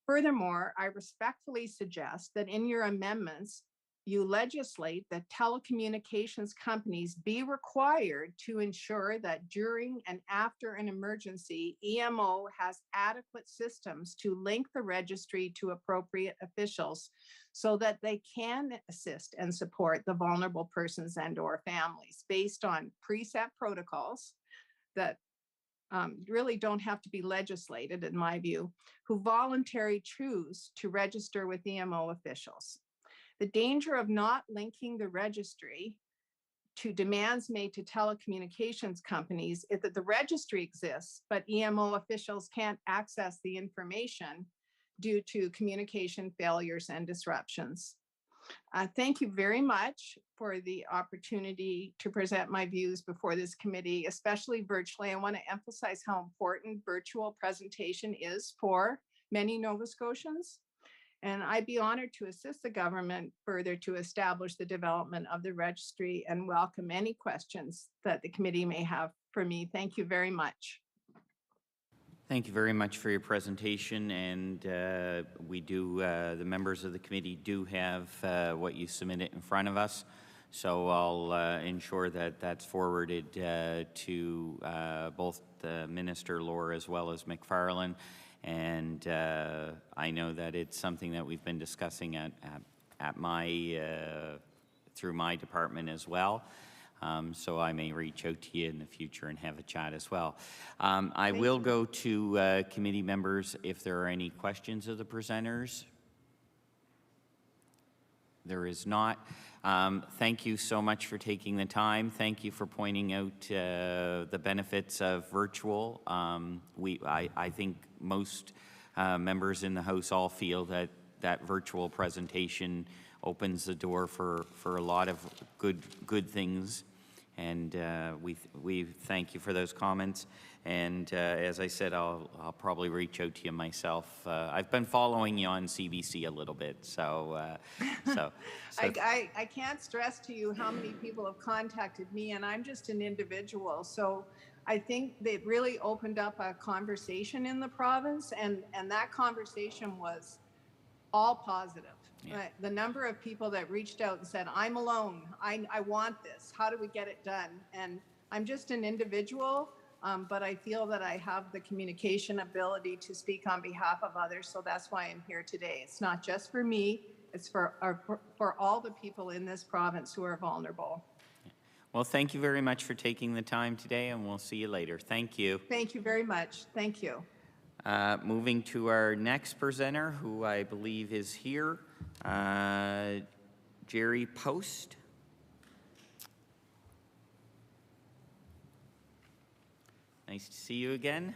Furthermore, I respectfully suggest that in your amendments, you legislate that telecommunications companies be required to ensure that during and after an emergency, EMO has adequate systems to link the registry to appropriate officials so that they can assist and support the vulnerable persons and/or families based on preset protocols that really don't have to be legislated, in my view, who voluntarily choose to register with EMO officials. The danger of not linking the registry to demands made to telecommunications companies is that the registry exists, but EMO officials can't access the information due to communication failures and disruptions. Thank you very much for the opportunity to present my views before this committee, especially virtually. I want to emphasize how important virtual presentation is for many Nova Scotians. And I'd be honored to assist the government further to establish the development of the registry and welcome any questions that the committee may have for me. Thank you very much. Thank you very much for your presentation, and the members of the committee do have what you submitted in front of us, so I'll ensure that that's forwarded to both the Minister Lohr as well as McFarland, and I know that it's something that we've been discussing at my through my department as well. So I may reach out to you in the future and have a chat as well. I will go to committee members if there are any questions of the presenters. There is not. Thank you so much for taking the time. Thank you for pointing out the benefits of virtual. I think most members in the House all feel that virtual presentation opens the door for a lot of good things, and we thank you for those comments. And as I said, I'll probably reach out to you myself. I've been following you on CBC a little bit, so I can't stress to you how many people have contacted me, and I'm just an individual. So I think they really opened up a conversation in the province, and that conversation was all positive. Yeah. The number of people that reached out and said, I'm alone, I want this, how do we get it done? And I'm just an individual, but I feel that I have the communication ability to speak on behalf of others, so that's why I'm here today. It's not just for me, it's for all the people in this province who are vulnerable. Well, thank you very much for taking the time today, and we'll see you later. Thank you. Thank you very much. Thank you. Moving to our next presenter, who I believe is here, Jerry Post. Nice to see you again.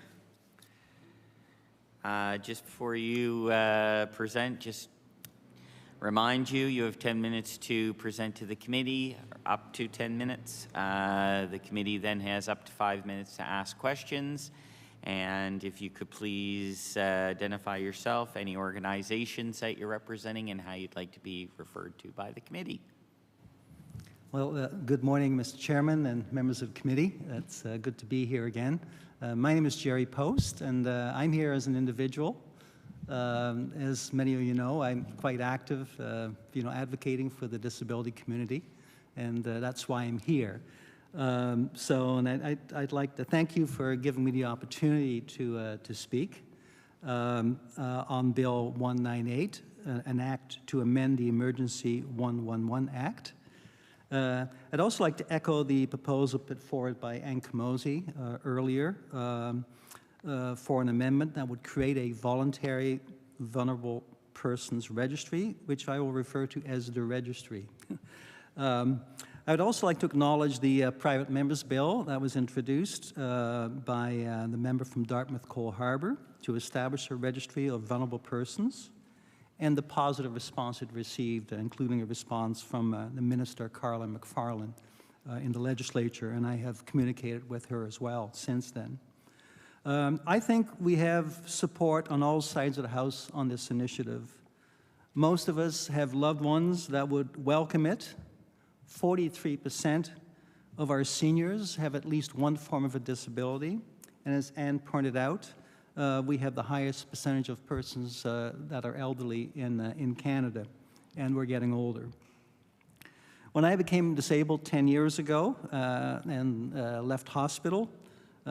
Just before you present, just Remind you, you have 10 minutes to present to the committee, up to 10 minutes. The committee then has up to 5 minutes to ask questions. And if you could please identify yourself, any organizations that you're representing, and how you'd like to be referred to by the committee. Well, good morning, Mr. Chairman and members of the committee. It's good to be here again. My name is Jerry Post, and I'm here as an individual. As many of you know, I'm quite active, advocating for the disability community, and that's why I'm here. I'd like to thank you for giving me the opportunity to speak on Bill 198, an act to amend the Emergency 111 Act. I'd also like to echo the proposal put forward by Ann Camozzi earlier for an amendment that would create a voluntary vulnerable persons registry, which I will refer to as the registry. I would also like to acknowledge the private members bill that was introduced by the member from Dartmouth Cole Harbour to establish a registry of vulnerable persons, and the positive response it received, including a response from the Minister, Carla McFarlane, in the legislature, and I have communicated with her as well since then. I think we have support on all sides of the House on this initiative. Most of us have loved ones that would welcome it. 43% of our seniors have at least one form of a disability, and as Anne pointed out, we have the highest percentage of persons that are elderly in Canada, and we're getting older. When I became disabled 10 years ago and left hospital,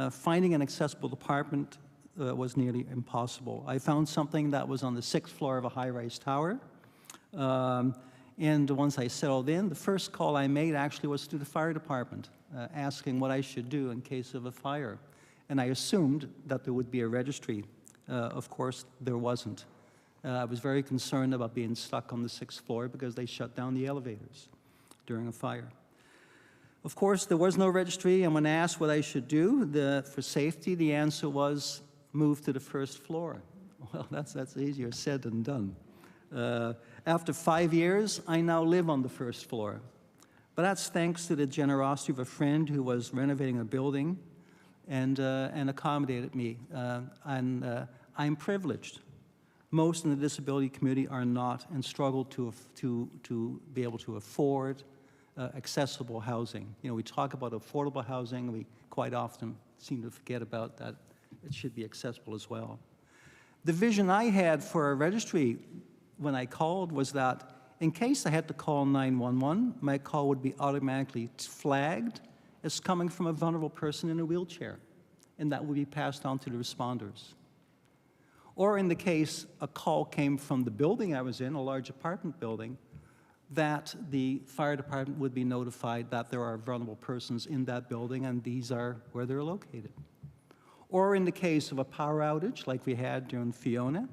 finding an accessible apartment was nearly impossible. I found something that was on the 6th floor of a high-rise tower, and once I settled in, the first call I made actually was to the fire department, asking what I should do in case of a fire. And I assumed that there would be a registry. Of course, there wasn't. I was very concerned about being stuck on the 6th floor because they shut down the elevators during a fire. Of course, there was no registry, and when asked what I should do for safety, the answer was move to the 1st floor. Well, that's easier said than done. After 5 years, I now live on the 1st floor. But that's thanks to the generosity of a friend who was renovating a building and accommodated me. I'm privileged. Most in the disability community are not and struggle to be able to afford accessible housing. You know, we talk about affordable housing, and we quite often seem to forget about that. It should be accessible as well. The vision I had for a registry when I called was that in case I had to call 911, my call would be automatically flagged as coming from a vulnerable person in a wheelchair, and that would be passed on to the responders. Or in the case a call came from the building I was in, a large apartment building, that the fire department would be notified that there are vulnerable persons in that building, and these are where they're located. Or in the case of a power outage, like we had during Fiona,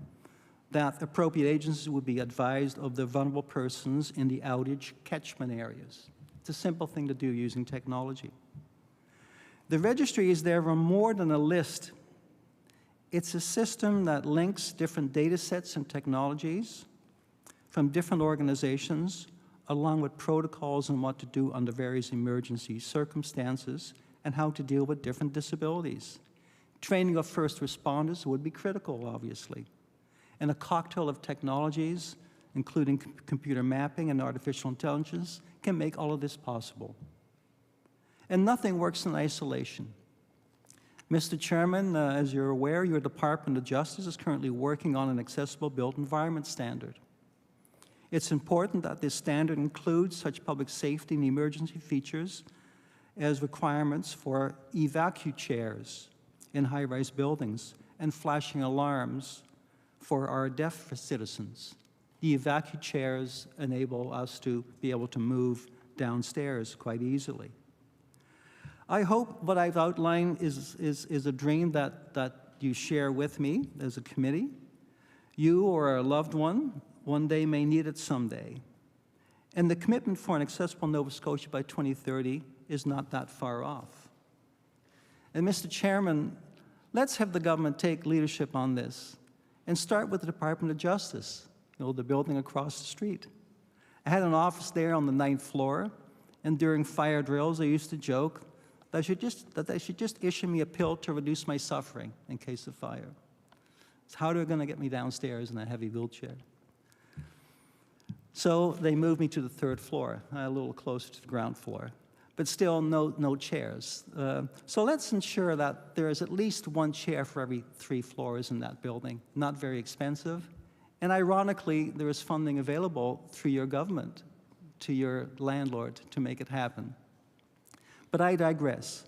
that appropriate agencies would be advised of the vulnerable persons in the outage catchment areas. It's a simple thing to do using technology. The registry is therefore more than a list. It's a system that links different data sets and technologies from different organizations, along with protocols on what to do under various emergency circumstances and how to deal with different disabilities. Training of first responders would be critical, obviously. And a cocktail of technologies, including computer mapping and artificial intelligence, can make all of this possible. And nothing works in isolation. Mr. Chairman, as you're aware, your Department of Justice is currently working on an accessible built environment standard. It's important that this standard includes such public safety and emergency features as requirements for evacu chairs in high-rise buildings and flashing alarms for our deaf citizens. The evacu chairs enable us to be able to move downstairs quite easily. I hope what I've outlined is a dream that you share with me as a committee. You or a loved one day may need it someday. And the commitment for an accessible Nova Scotia by 2030 is not that far off. And Mr. Chairman, let's have the government take leadership on this and start with the Department of Justice. the building across the street. I had an office there on the 9th floor, and during fire drills, I used to joke that they should just issue me a pill to reduce my suffering in case of fire. So how are they going to get me downstairs in a heavy wheelchair? So they moved me to the 3rd floor, a little closer to the ground floor, but still no chairs. So let's ensure that there is at least 1 chair for every 3 floors in that building. Not very expensive. And ironically, there is funding available through your government to your landlord to make it happen. But I digress.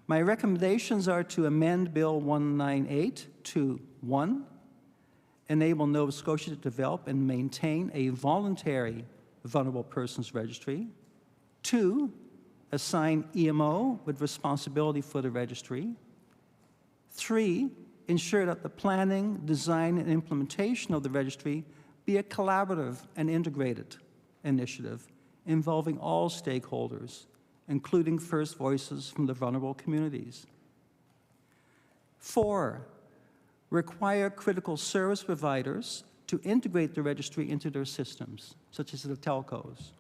My recommendations are to amend Bill 198 to 1, enable Nova Scotia to develop and maintain a voluntary vulnerable persons registry. 2, assign EMO with responsibility for the registry. 3, ensure that the planning, design, and implementation of the registry be a collaborative and integrated initiative involving all stakeholders, including first voices from the vulnerable communities. 4, require critical service providers to integrate the registry into their systems, such as the telcos.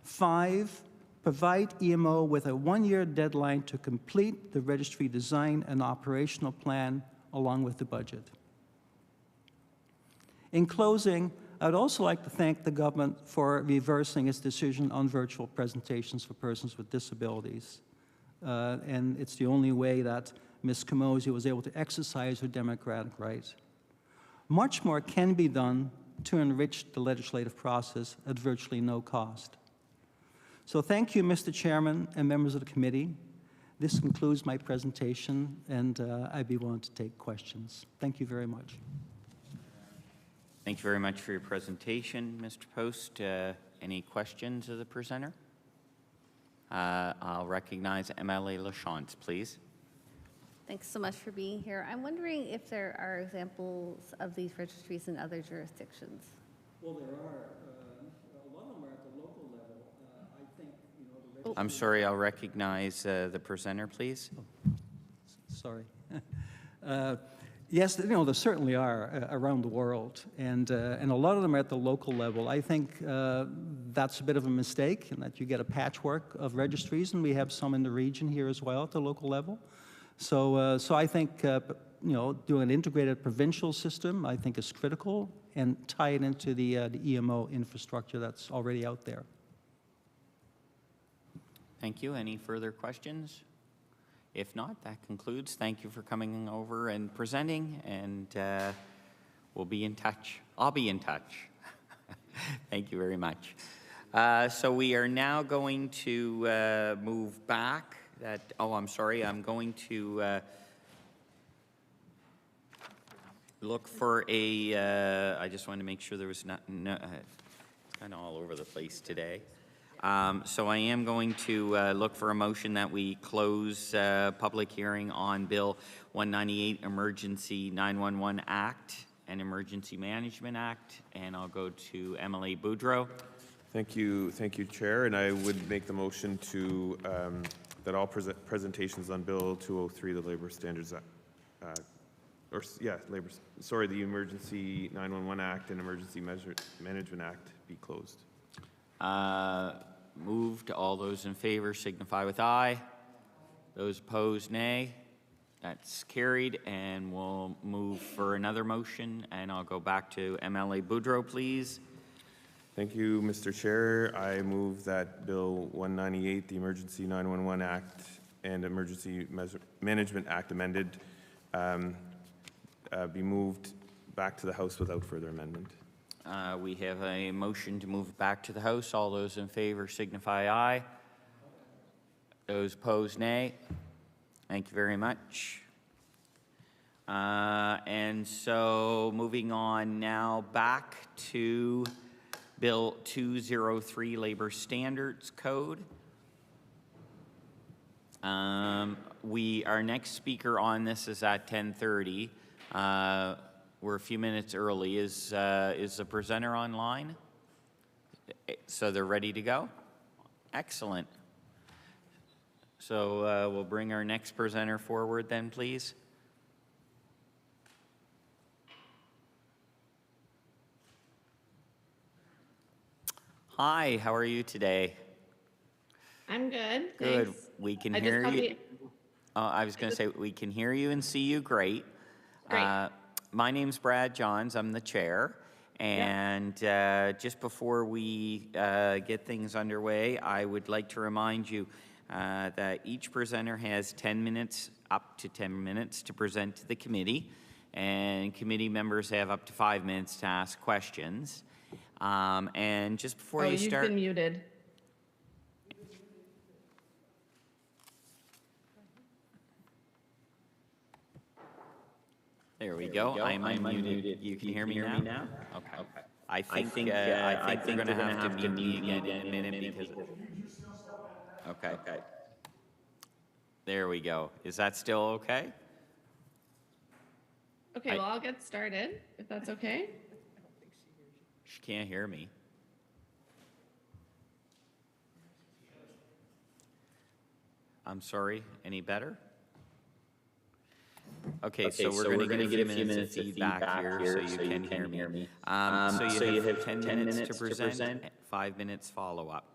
5, provide EMO with a 1-year deadline to complete the registry design and operational plan along with the budget. In closing, I would also like to thank the government for reversing its decision on virtual presentations for persons with disabilities. And it's the only way that Ms. Kamosi was able to exercise her democratic right. Much more can be done to enrich the legislative process at virtually no cost. So thank you, Mr. Chairman and members of the committee. This concludes my presentation, and I'd be willing to take questions. Thank you very much. Thank you very much for your presentation, Mr. Post. Any questions of the presenter? I'll recognize MLA LaChance, please. Thanks so much for being here. I'm wondering if there are examples of these registries in other jurisdictions. Well, there are. A lot of them are at the local level. I think, the I'm sorry, I'll recognize the presenter, please. Sorry. Yes, there certainly are around the world, and a lot of them are at the local level. I think that's a bit of a mistake, in that you get a patchwork of registries, and we have some in the region here as well at the local level. So I think doing an integrated provincial system, I think, is critical, and tie it into the EMO infrastructure that's already out there. Thank you. Any further questions? If not, that concludes. Thank you for coming over and presenting, and we'll be in touch. I'll be in touch. Thank you very much. So we are now going to move back. I'm sorry. I'm going to look for a. I just wanted to make sure there was it's kind of all over the place today. So I am going to look for a motion that we close public hearing on Bill 198, Emergency 911 Act and Emergency Management Act, and I'll go to MLA Boudreau. Thank you, Chair, and I would make the motion to that all presentations on Bill 203, the Labor Standards Act, the Emergency 911 Act and Emergency Management Act be closed. Moved. All those in favor signify with aye. Those opposed, nay. That's carried, and we'll move for another motion, and I'll go back to MLA Boudreau, please. Thank you, Mr. Chair. I move that Bill 198, the Emergency 911 Act and Emergency Management Act amended, be moved back to the House without further amendment. We have a motion to move back to the House. All those in favor signify aye. Those opposed, nay. Thank you very much. And so moving on now back to Bill 203, Labor Standards Code. Our next speaker on this is at 10:30. We're a few minutes early. Is the presenter online? So they're ready to go? Excellent. So we'll bring our next presenter forward then, please. Hi, how are you today? I'm good. Good. Thanks. We can I just hear got you. the- I was going to say, we can hear you and see you great. Great. My name's Brad Johns. I'm the chair. And just before we get things underway, I would like to remind you that each presenter has 10 minutes, up to 10 minutes, to present to the committee. And committee members have up to 5 minutes to ask questions. And just before you you've start... been muted. There we go. I'm unmuted. You can hear me now? Okay. I think they're going to have to mute me again in a minute because... Okay. There we go. Is that still okay? Okay, well, I'll get started, if that's okay. She can't hear me. I'm sorry. Any better? Okay, so we're going to get a few minutes of feedback here so you can hear me. So you have 10 minutes to present, 5 minutes follow-up.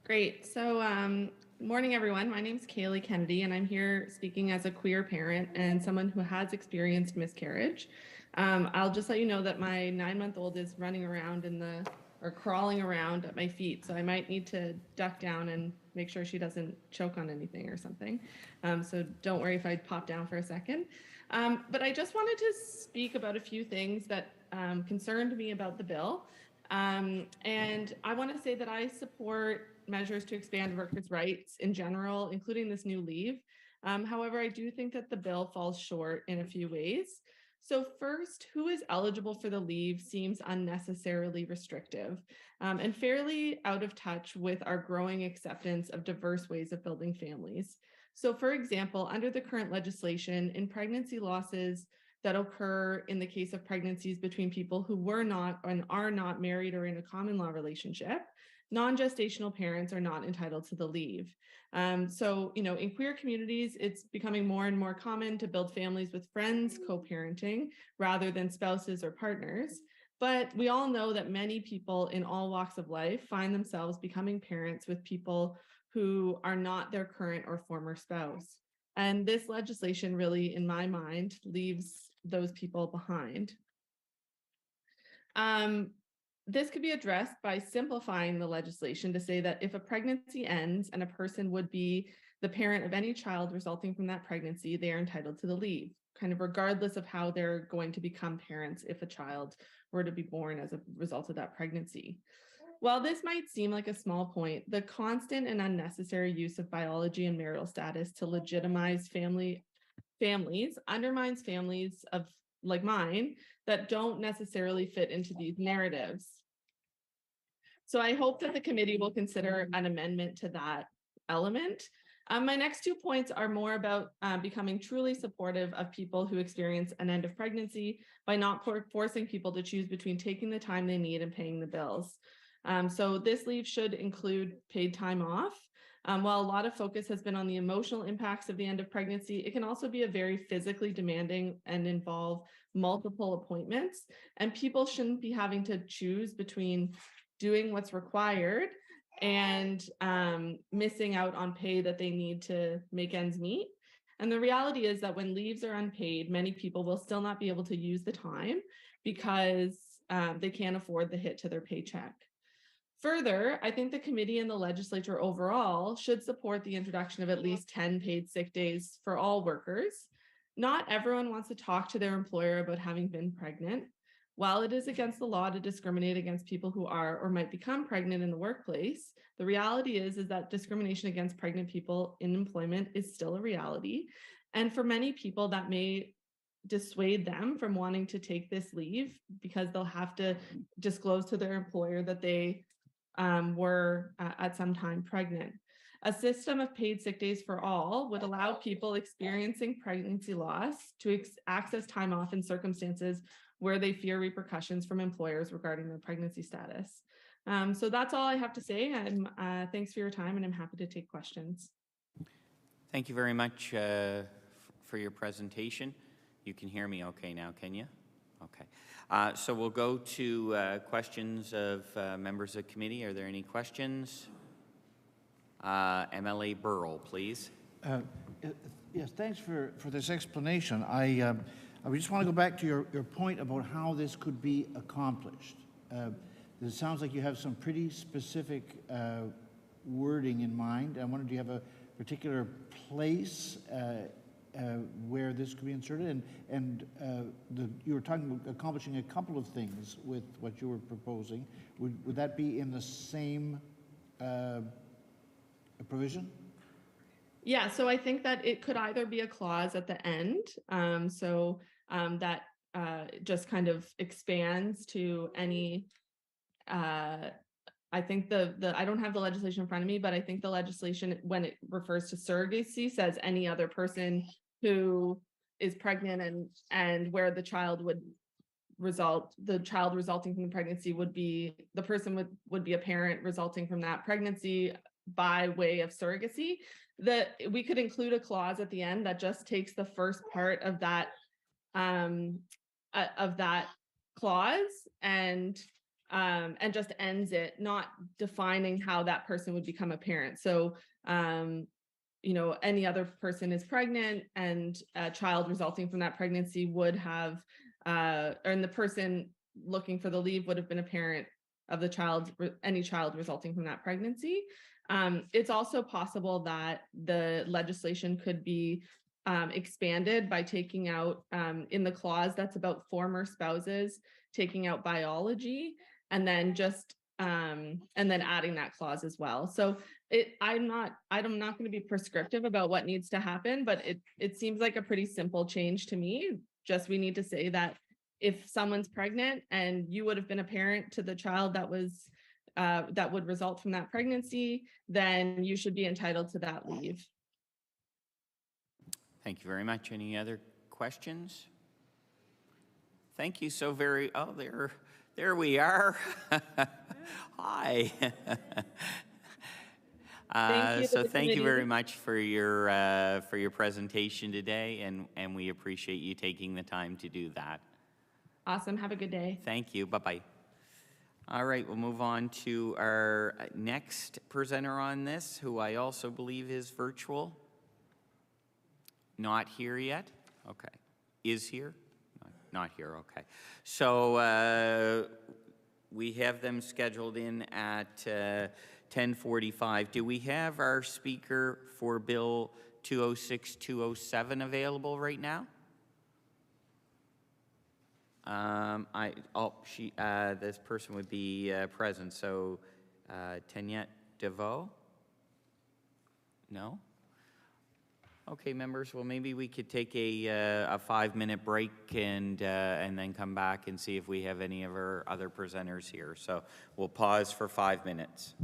Great. So, morning, everyone. My name's Kaylee Kennedy, and I'm here speaking as a queer parent and someone who has experienced miscarriage. I'll just let you know that my 9-month-old is running around or crawling around at my feet, so I might need to duck down and make sure she doesn't choke on anything or something. So don't worry if I pop down for a second. But I just wanted to speak about a few things that concerned me about the bill. And I want to say that I support measures to expand workers' rights in general, including this new leave. However, I do think that the bill falls short in a few ways. So first, who is eligible for the leave seems unnecessarily restrictive and fairly out of touch with our growing acceptance of diverse ways of building families. So for example, under the current legislation, in pregnancy losses that occur in the case of pregnancies between people who were not and are not married or in a common law relationship, non-gestational parents are not entitled to the leave. So, in queer communities, it's becoming more and more common to build families with friends co-parenting rather than spouses or partners. But we all know that many people in all walks of life find themselves becoming parents with people who are not their current or former spouse. And this legislation really, in my mind, leaves those people behind. This could be addressed by simplifying the legislation to say that if a pregnancy ends and a person would be the parent of any child resulting from that pregnancy, they are entitled to the leave, kind of regardless of how they're going to become parents if a child were to be born as a result of that pregnancy. While this might seem like a small point, the constant and unnecessary use of biology and marital status to legitimize families undermines families of like mine that don't necessarily fit into these narratives. So I hope that the committee will consider an amendment to that element. My next 2 points are more about becoming truly supportive of people who experience an end of pregnancy by not forcing people to choose between taking the time they need and paying the bills. So this leave should include paid time off. While a lot of focus has been on the emotional impacts of the end of pregnancy, it can also be a very physically demanding and involve multiple appointments. And people shouldn't be having to choose between doing what's required and missing out on pay that they need to make ends meet. And the reality is that when leaves are unpaid, many people will still not be able to use the time because they can't afford the hit to their paycheck. Further, I think the committee and the legislature overall should support the introduction of at least 10 paid sick days for all workers. Not everyone wants to talk to their employer about having been pregnant. While it is against the law to discriminate against people who are or might become pregnant in the workplace, the reality is that discrimination against pregnant people in employment is still a reality. And for many people, that may dissuade them from wanting to take this leave because they'll have to disclose to their employer that they were at some time pregnant. A system of paid sick days for all would allow people experiencing pregnancy loss to access time off in circumstances where they fear repercussions from employers regarding their pregnancy status. So that's all I have to say. Thanks for your time, and I'm happy to take questions. Thank you very much for your presentation. You can hear me okay now, can you? Okay. So we'll go to questions of members of committee. Are there any questions? MLA Burrell, please. Yes, thanks for this explanation. I just want to go back to your point about how this could be accomplished. It sounds like you have some pretty specific wording in mind. I wonder, do you have a particular place where this could be inserted? You were talking about accomplishing a couple of things with what you were proposing. Would that be in the same provision? Yeah, so I think that it could either be a clause at the end, that just kind of expands to any. I think I don't have the legislation in front of me, but I think the legislation, when it refers to surrogacy, says any other person who is pregnant and where the child resulting from the pregnancy would be, the person would be a parent resulting from that pregnancy by way of surrogacy, that we could include a clause at the end that just takes the first part of that clause and just ends it, not defining how that person would become a parent. So any other person is pregnant and a child resulting from that pregnancy would have, and the person looking for the leave would have been a parent of the child, any child resulting from that pregnancy. It's also possible that the legislation could be expanded by taking out in the clause that's about former spouses, taking out biology, and then adding that clause as well. So I'm not going to be prescriptive about what needs to happen, but it seems like a pretty simple change to me. Just we need to say that if someone's pregnant and you would have been a parent to the child that would result from that pregnancy, then you should be entitled to that leave. Thank you very much. Any other questions? Thank you so very, oh, there we are. Hi. Thank you very much for your presentation today, and we appreciate you taking the time to do that. Awesome. Have a good day. Thank you. Bye-bye. All right, we'll move on to our next presenter on this, who I also believe is virtual. Not here yet? Okay. Is here? Not here, okay. So we have them scheduled in at 10:45. Do we have our speaker for Bill 206-207 available right now? This person would be present, so Tanyette DeVoe? No? Okay, members, well, maybe we could take a 5-minute break and then come back and see if we have any of our other presenters here. So we'll pause for 5 minutes.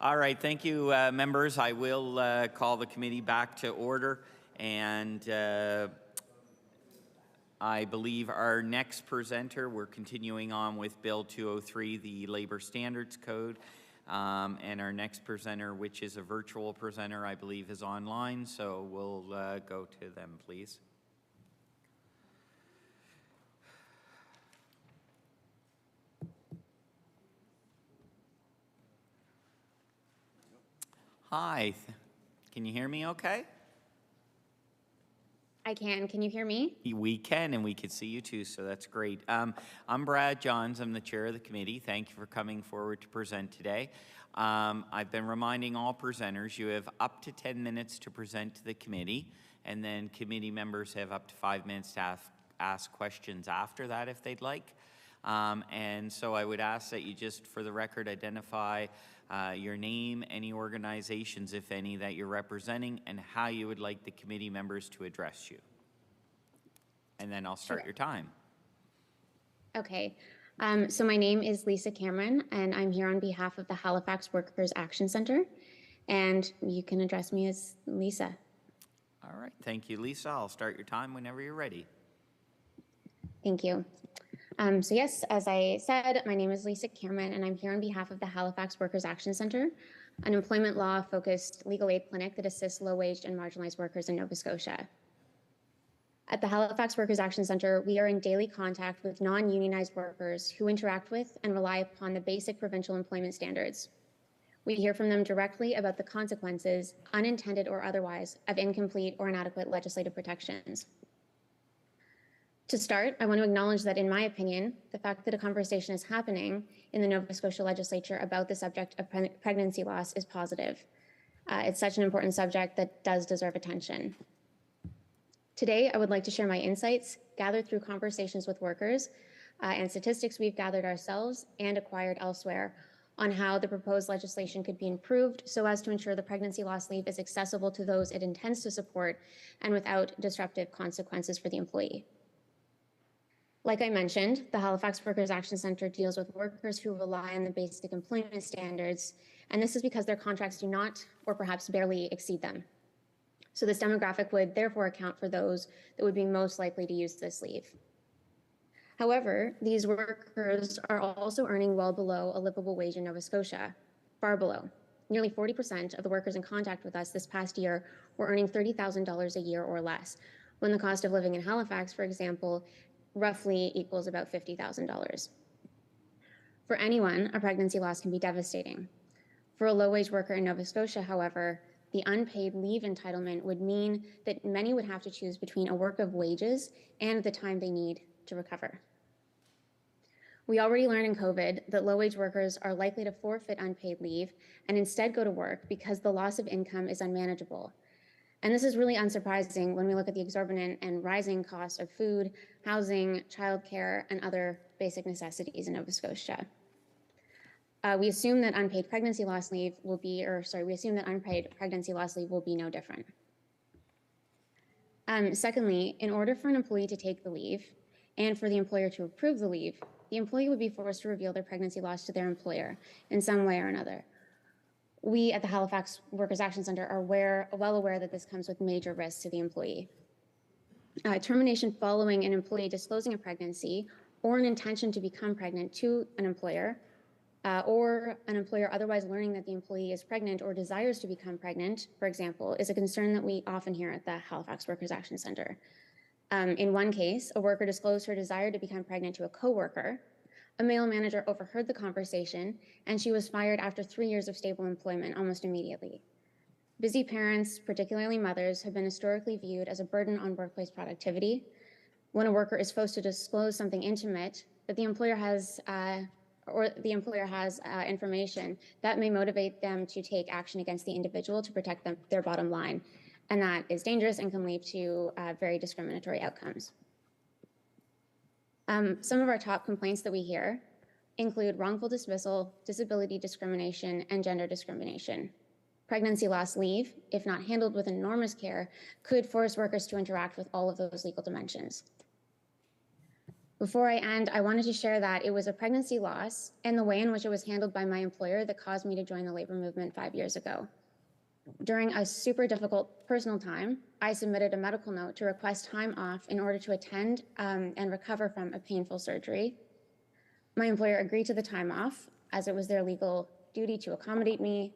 All right, thank you, members. I will call the committee back to order, and I believe our next presenter, we're continuing on with Bill 203, the Labor Standards Code, and our next presenter, which is a virtual presenter, I believe is online, so we'll go to them, please. Hi, can you hear me okay? I can. Can you hear me? We can, and we can see you too, so that's great. I'm Brad Johns. I'm the chair of the committee. Thank you for coming forward to present today. I've been reminding all presenters you have up to 10 minutes to present to the committee, and then committee members have up to 5 minutes to ask questions after that if they'd like. And so I would ask that you just, for the record, identify your name, any organizations, if any, that you're representing, and how you would like the committee members to address you. And then I'll start your time. Okay. So my name is Lisa Cameron, and I'm here on behalf of the Halifax Workers Action Center. And you can address me as Lisa. All right. Thank you, Lisa. I'll start your time whenever you're ready. Thank you. So yes, as I said, my name is Lisa Cameron, and I'm here on behalf of the Halifax Workers Action Center, an employment law-focused legal aid clinic that assists low-wage and marginalized workers in Nova Scotia. At the Halifax Workers Action Center, we are in daily contact with non-unionized workers who interact with and rely upon the basic provincial employment standards. We hear from them directly about the consequences, unintended or otherwise, of incomplete or inadequate legislative protections. To start, I want to acknowledge that, in my opinion, the fact that a conversation is happening in the Nova Scotia legislature about the subject of pregnancy loss is positive. It's such an important subject that does deserve attention. Today, I would like to share my insights gathered through conversations with workers and statistics we've gathered ourselves and acquired elsewhere on how the proposed legislation could be improved so as to ensure the pregnancy loss leave is accessible to those it intends to support and without disruptive consequences for the employee. Like I mentioned, the Halifax Workers Action Center deals with workers who rely on the basic employment standards, and this is because their contracts do not, or perhaps barely, exceed them. So this demographic would therefore account for those that would be most likely to use this leave. However, these workers are also earning well below a livable wage in Nova Scotia, far below. Nearly 40% of the workers in contact with us this past year were earning $30,000 a year or less, when the cost of living in Halifax, for example, roughly equals about $50,000. For anyone, a pregnancy loss can be devastating. For a low-wage worker in Nova Scotia, however, the unpaid leave entitlement would mean that many would have to choose between a work of wages and the time they need to recover. We already learned in COVID that low-wage workers are likely to forfeit unpaid leave and instead go to work because the loss of income is unmanageable. And this is really unsurprising when we look at the exorbitant and rising costs of food, housing, childcare, and other basic necessities in Nova Scotia. We assume that unpaid pregnancy loss leave will be, no different. Secondly, in order for an employee to take the leave and for the employer to approve the leave, the employee would be forced to reveal their pregnancy loss to their employer in some way or another. We at the Halifax Workers Action Center are well aware that this comes with major risks to the employee. Termination following an employee disclosing a pregnancy or an intention to become pregnant to an employer, or an employer otherwise learning that the employee is pregnant or desires to become pregnant, for example, is a concern that we often hear at the Halifax Workers Action Center. In one case, a worker disclosed her desire to become pregnant to a coworker. A male manager overheard the conversation, and she was fired after 3 years of stable employment almost immediately. Busy parents, particularly mothers, have been historically viewed as a burden on workplace productivity. When a worker is forced to disclose something intimate that the employer has information that may motivate them to take action against the individual to protect their bottom line, and that is dangerous and can lead to very discriminatory outcomes. Some of our top complaints that we hear include wrongful dismissal, disability discrimination, and gender discrimination. Pregnancy loss leave, if not handled with enormous care, could force workers to interact with all of those legal dimensions. Before I end, I wanted to share that it was a pregnancy loss and the way in which it was handled by my employer that caused me to join the labor movement 5 years ago. During a super difficult personal time, I submitted a medical note to request time off in order to attend and recover from a painful surgery. My employer agreed to the time off as it was their legal duty to accommodate me.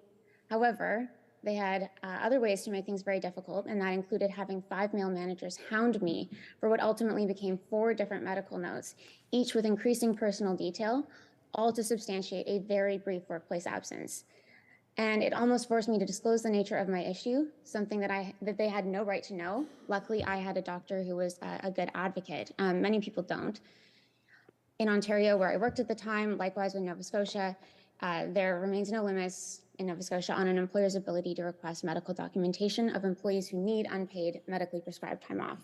However, they had other ways to make things very difficult, and that included having 5 male managers hound me for what ultimately became 4 different medical notes, each with increasing personal detail, all to substantiate a very brief workplace absence. And it almost forced me to disclose the nature of my issue, something that they had no right to know. Luckily, I had a doctor who was a good advocate. Many people don't. In Ontario, where I worked at the time, likewise in Nova Scotia, there remains no limits in Nova Scotia on an employer's ability to request medical documentation of employees who need unpaid medically prescribed time off.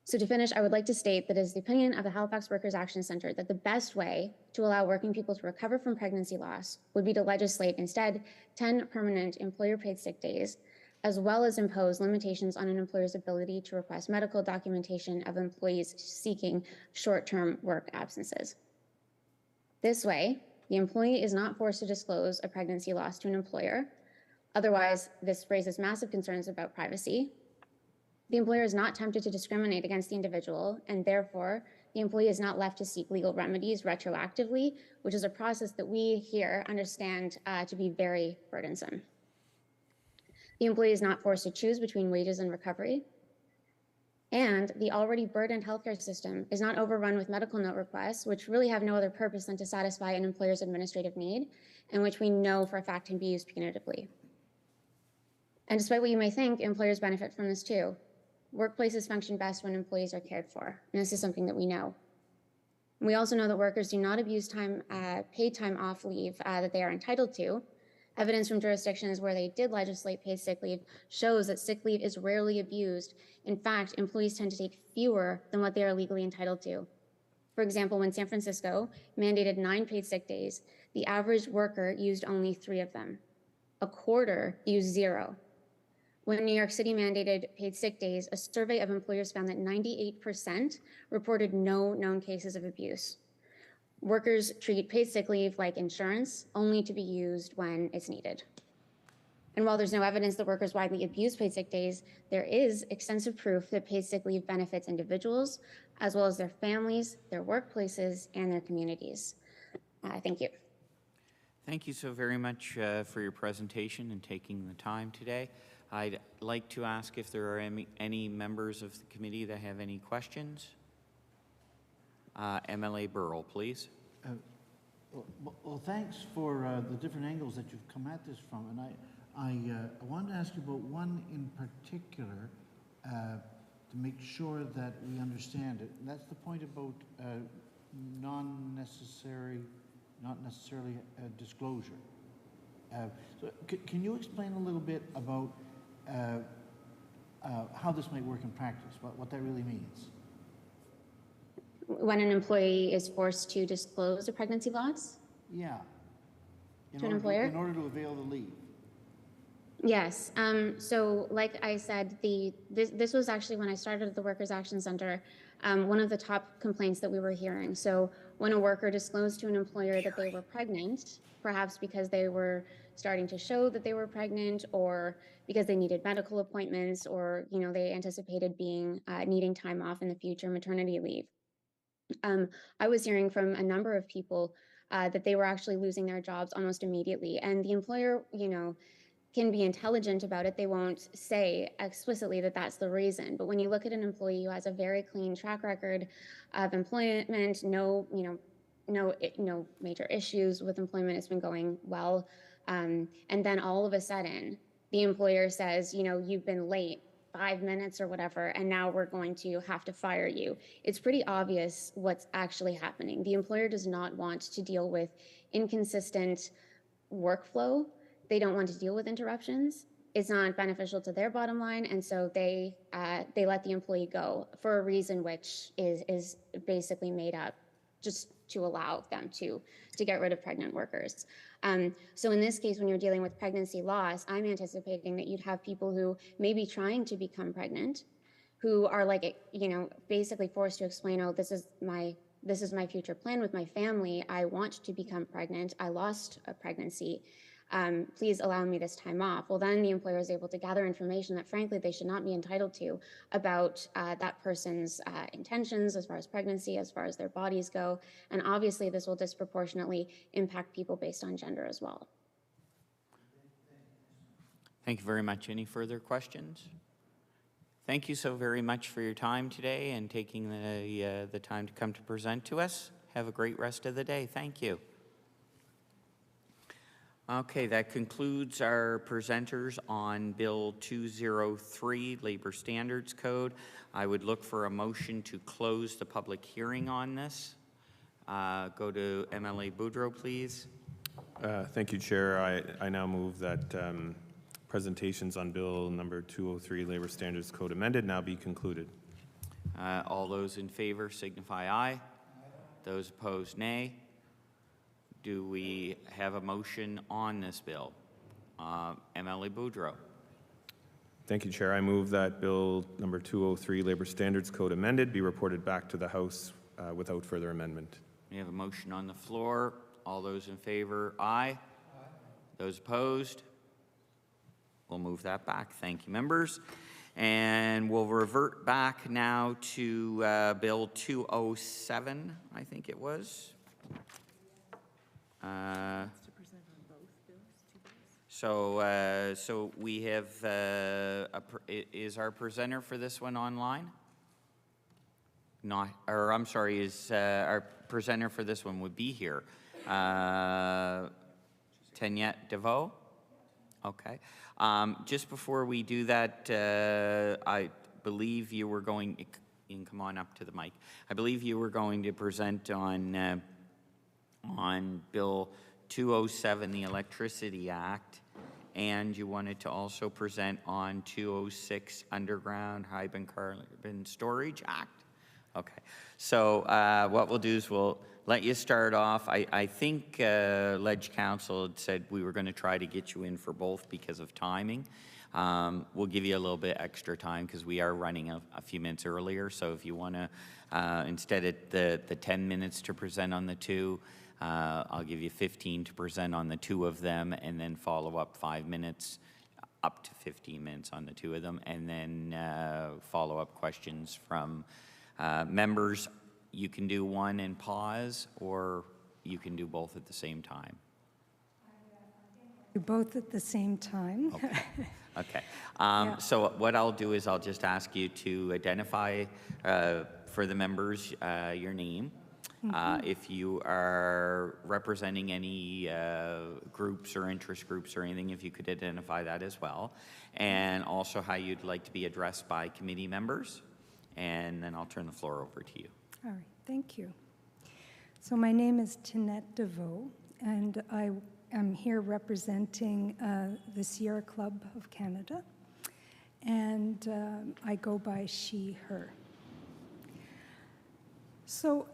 So to finish, I would like to state that it is the opinion of the Halifax Workers Action Centre that the best way to allow working people to recover from pregnancy loss would be to legislate instead 10 permanent employer-paid sick days, as well as impose limitations on an employer's ability to request medical documentation of employees seeking short-term work absences. This way, the employee is not forced to disclose a pregnancy loss to an employer. Otherwise, this raises massive concerns about privacy. The employer is not tempted to discriminate against the individual, and therefore, the employee is not left to seek legal remedies retroactively, which is a process that we here understand to be very burdensome. The employee is not forced to choose between wages and recovery. And the already burdened healthcare system is not overrun with medical note requests, which really have no other purpose than to satisfy an employer's administrative need, and which we know for a fact can be used punitively. And despite what you may think, employers benefit from this too. Workplaces function best when employees are cared for, and this is something that we know. We also know that workers do not abuse paid time off leave that they are entitled to. Evidence from jurisdictions where they did legislate paid sick leave shows that sick leave is rarely abused. In fact, employees tend to take fewer than what they are legally entitled to. For example, when San Francisco mandated 9 paid sick days, the average worker used only 3 of them. A quarter used 0. When New York City mandated paid sick days, a survey of employers found that 98% reported no known cases of abuse. Workers treat paid sick leave like insurance, only to be used when it's needed. And while there's no evidence that workers widely abuse paid sick days, there is extensive proof that paid sick leave benefits individuals, as well as their families, their workplaces, and their communities. Thank you. Thank you so very much for your presentation and taking the time today. I'd like to ask if there are any members of the committee that have any questions. MLA Burrell, please. Well, thanks for the different angles that you've come at this from. And I wanted to ask you about one in particular to make sure that we understand it. And that's the point about not necessarily disclosure. So can you explain a little bit about how this might work in practice, what that really means? When an employee is forced to disclose a pregnancy loss? Yeah. To an employer? In order to avail the leave. Yes. So like I said, this was actually when I started at the Workers Action Center, one of the top complaints that we were hearing. So when a worker disclosed to an employer that they were pregnant, perhaps because they were starting to show that they were pregnant, or because they needed medical appointments, or they anticipated needing time off in the future, maternity leave. I was hearing from a number of people that they were actually losing their jobs almost immediately, and the employer, can be intelligent about it. They won't say explicitly that that's the reason. But when you look at an employee who has a very clean track record of employment, no major issues with employment, it's been going well, and then all of a sudden the employer says, you've been late 5 minutes or whatever, and now we're going to have to fire you. It's pretty obvious what's actually happening. The employer does not want to deal with inconsistent workflow. They don't want to deal with interruptions. It's not beneficial to their bottom line, and so they let the employee go for a reason which is basically made up just to allow them to get rid of pregnant workers. So in this case, when you're dealing with pregnancy loss, I'm anticipating that you'd have people who may be trying to become pregnant, who are like, you know, basically forced to explain, oh, this is my future plan with my family. I want to become pregnant. I lost a pregnancy. Please allow me this time off. Well, then the employer is able to gather information that frankly they should not be entitled to about that person's intentions as far as pregnancy, as far as their bodies go. And obviously this will disproportionately impact people based on gender as well. Thank you very much. Any further questions? Thank you so very much for your time today and taking the time to come to present to us. Have a great rest of the day. Thank you. Okay, that concludes our presenters on Bill 203, Labor Standards Code. I would look for a motion to close the public hearing on this. Go to MLA Boudreau, please. Thank you, Chair. I now move that presentations on Bill number 203, Labor Standards Code amended, now be concluded. All those in favor signify aye. Those opposed, nay. Do we have a motion on this bill? MLA Boudreau. Thank you, Chair. I move that Bill number 203, Labor Standards Code amended, be reported back to the House without further amendment. We have a motion on the floor. All those in favor, aye. Those opposed? We'll move that back. Thank you, members. And we'll revert back now to Bill 207, I think it was. So we have, is our presenter for this one online? Not, or I'm sorry, is our presenter for this one would be here. Tanyette DeVoe? Okay. Just before we do that, I believe you were going, you can come on up to the mic. I believe you were going to present on Bill 207, the Electricity Act, and you wanted to also present on 206, Underground Hydrocarbon Storage Act. Okay. So what we'll do is we'll let you start off. I think Ledge Council had said we were going to try to get you in for both because of timing. We'll give you a little bit extra time because we are running a few minutes earlier. So if you want to, instead of the 10 minutes to present on the two, I'll give you 15 to present on the two of them and then follow up 5 minutes, up to 15 minutes on the two of them, and then follow up questions from members. You can do one and pause, or you can do both at the same time. Do both at the same time. Okay. Okay. So what I'll do is I'll just ask you to identify for the members your name. If you are representing any groups or interest groups or anything, if you could identify that as well. And also how you'd like to be addressed by committee members. And then I'll turn the floor over to you. All right, thank you. So my name is Tanyette DeVoe, and I am here representing the Sierra Club of Canada, and I go by she, her. So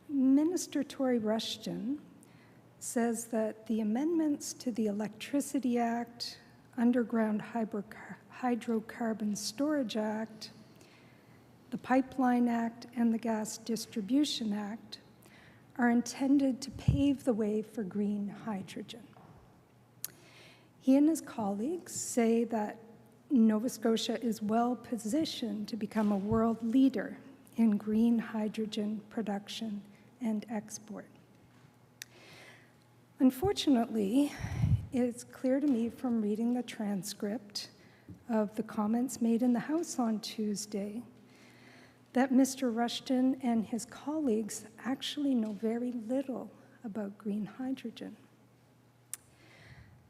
Minister Tory Rushton says that the amendments to the Electricity Act, Underground Hydrocarbon Storage Act, the Pipeline Act, and the Gas Distribution Act are intended to pave the way for green hydrogen. He and his colleagues say that Nova Scotia is well positioned to become a world leader in green hydrogen production and export. Unfortunately, it's clear to me from reading the transcript of the comments made in the House on Tuesday that Mr. Rushton and his colleagues actually know very little about green hydrogen.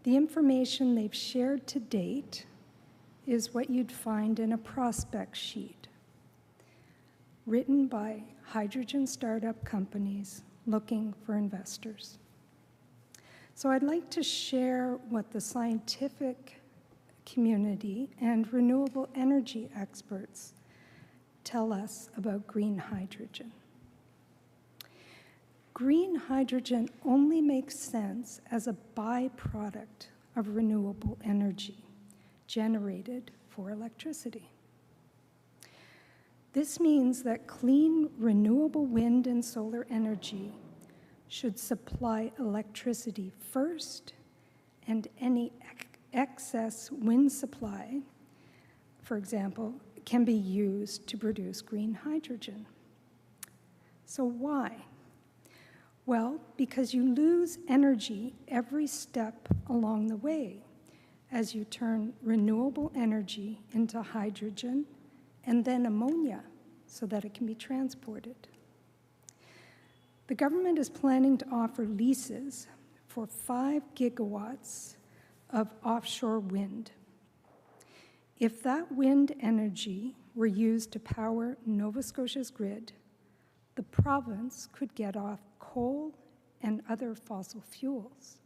The information they've shared to date is what you'd find in a prospect sheet written by hydrogen startup companies looking for investors. So I'd like to share what the scientific community and renewable energy experts tell us about green hydrogen. Green hydrogen only makes sense as a byproduct of renewable energy generated for electricity. This means that clean, renewable wind and solar energy should supply electricity first, and any excess wind supply, for example, can be used to produce green hydrogen. So why? Well, because you lose energy every step along the way as you turn renewable energy into hydrogen and then ammonia so that it can be transported. The government is planning to offer leases for 5 gigawatts of offshore wind. If that wind energy were used to power Nova Scotia's grid, the province could get off coal and other fossil fuels.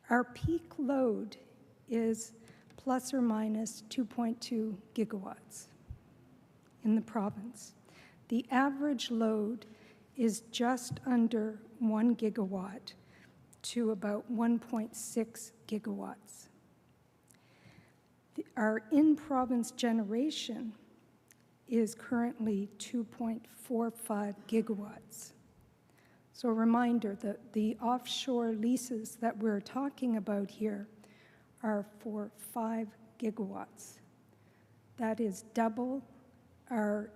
Our peak load is plus or minus 2.2 gigawatts in the province. The average load is just under 1 gigawatt to about 1.6 gigawatts. Our in-province generation is currently 2.45 gigawatts. So a reminder that the offshore leases that we're talking about here are for 5 gigawatts. That is double our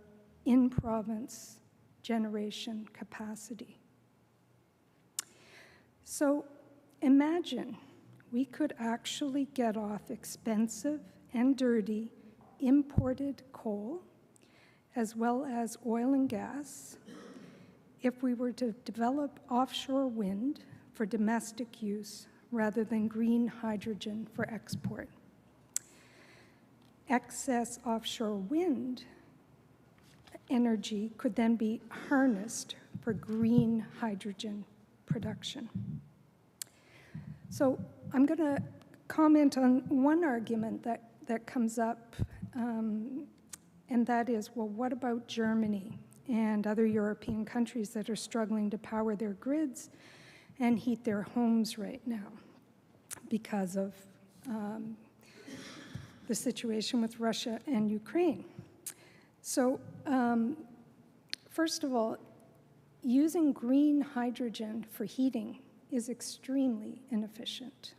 in-province generation capacity. So imagine we could actually get off expensive and dirty imported coal, as well as oil and gas, if we were to develop offshore wind for domestic use rather than green hydrogen for export. Excess offshore wind energy could then be harnessed for green hydrogen production. So I'm going to comment on one argument that comes up, and that is, well, what about Germany and other European countries that are struggling to power their grids and heat their homes right now because of the situation with Russia and Ukraine? So first of all, using green hydrogen for heating is extremely inefficient.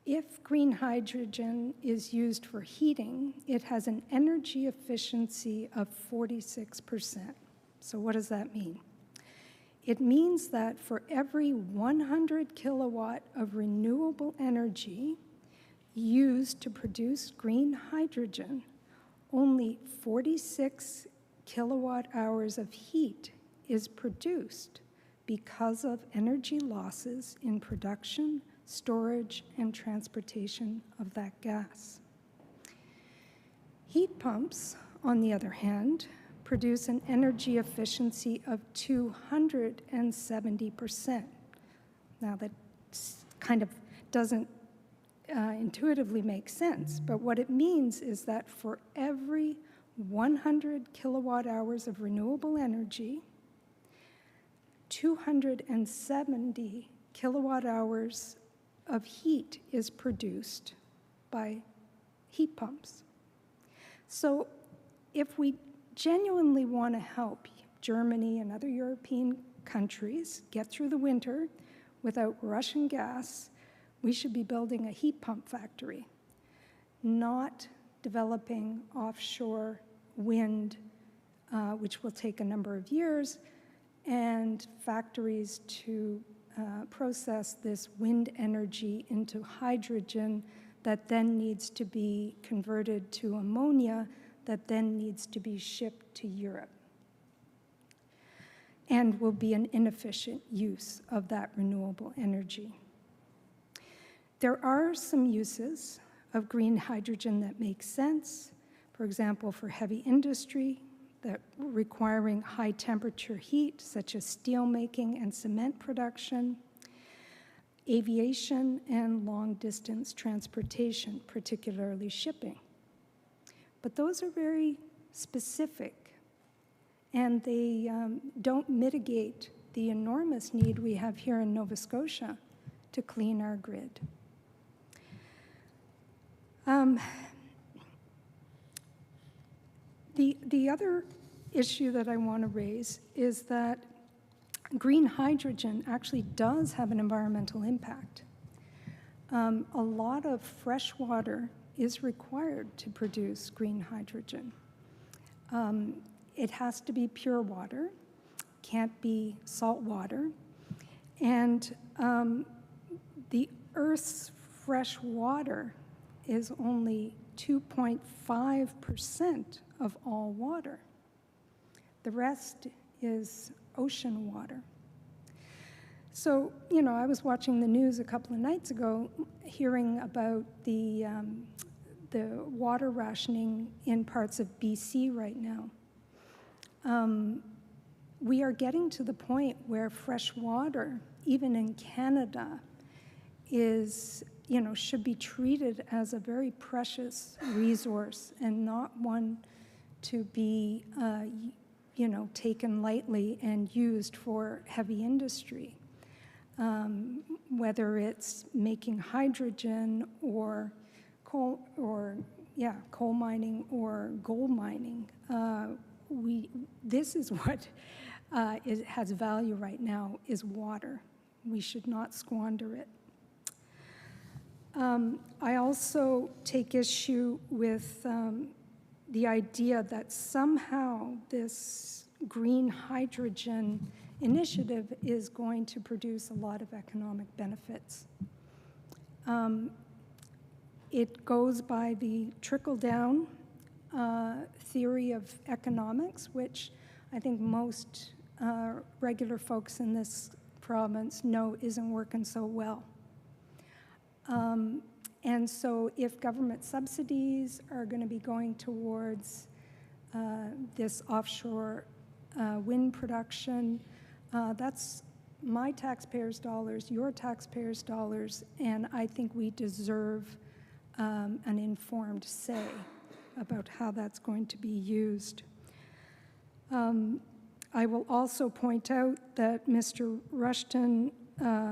If green hydrogen is used for heating, it has an energy efficiency of 46%. So what does that mean? It means that for every 100 kilowatt of renewable energy used to produce green hydrogen, only 46 kilowatt hours of heat is produced because of energy losses in production, storage, and transportation of that gas. Heat pumps, on the other hand, produce an energy efficiency of 270%. Now that kind of doesn't intuitively make sense, but what it means is that for every 100 kilowatt hours of renewable energy, 270 kilowatt hours of heat is produced by heat pumps. So if we genuinely want to help Germany and other European countries get through the winter without Russian gas, we should be building a heat pump factory, not developing offshore wind, which will take a number of years, and factories to process this wind energy into hydrogen that then needs to be converted to ammonia that then needs to be shipped to Europe, and will be an inefficient use of that renewable energy. There are some uses of green hydrogen that make sense, for example, for heavy industry that requiring high temperature heat, such as steel making and cement production, aviation, and long distance transportation, particularly shipping. But those are very specific, and they don't mitigate the enormous need we have here in Nova Scotia to clean our grid. The other issue that I want to raise is that green hydrogen actually does have an environmental impact. A lot of fresh water is required to produce green hydrogen. It has to be pure water, can't be salt water, and the Earth's fresh water is only 2.5% of all water. The rest is ocean water. So, you know, I was watching the news a couple of nights ago, hearing about the water rationing in parts of BC right now. We are getting to the point where fresh water, even in Canada, is, you know, should be treated as a very precious resource and not one to be, you know, taken lightly and used for heavy industry. Whether it's making hydrogen or coal mining or gold mining, this is what has value right now, is water. We should not squander it. I also take issue with the idea that somehow this green hydrogen initiative is going to produce a lot of economic benefits. It goes by the trickle-down theory of economics, which I think most regular folks in this province know isn't working so well. And so if government subsidies are going to be going towards this offshore wind production, that's my taxpayers' dollars, your taxpayers' dollars, and I think we deserve an informed say about how that's going to be used. I will also point out that Mr. Rushton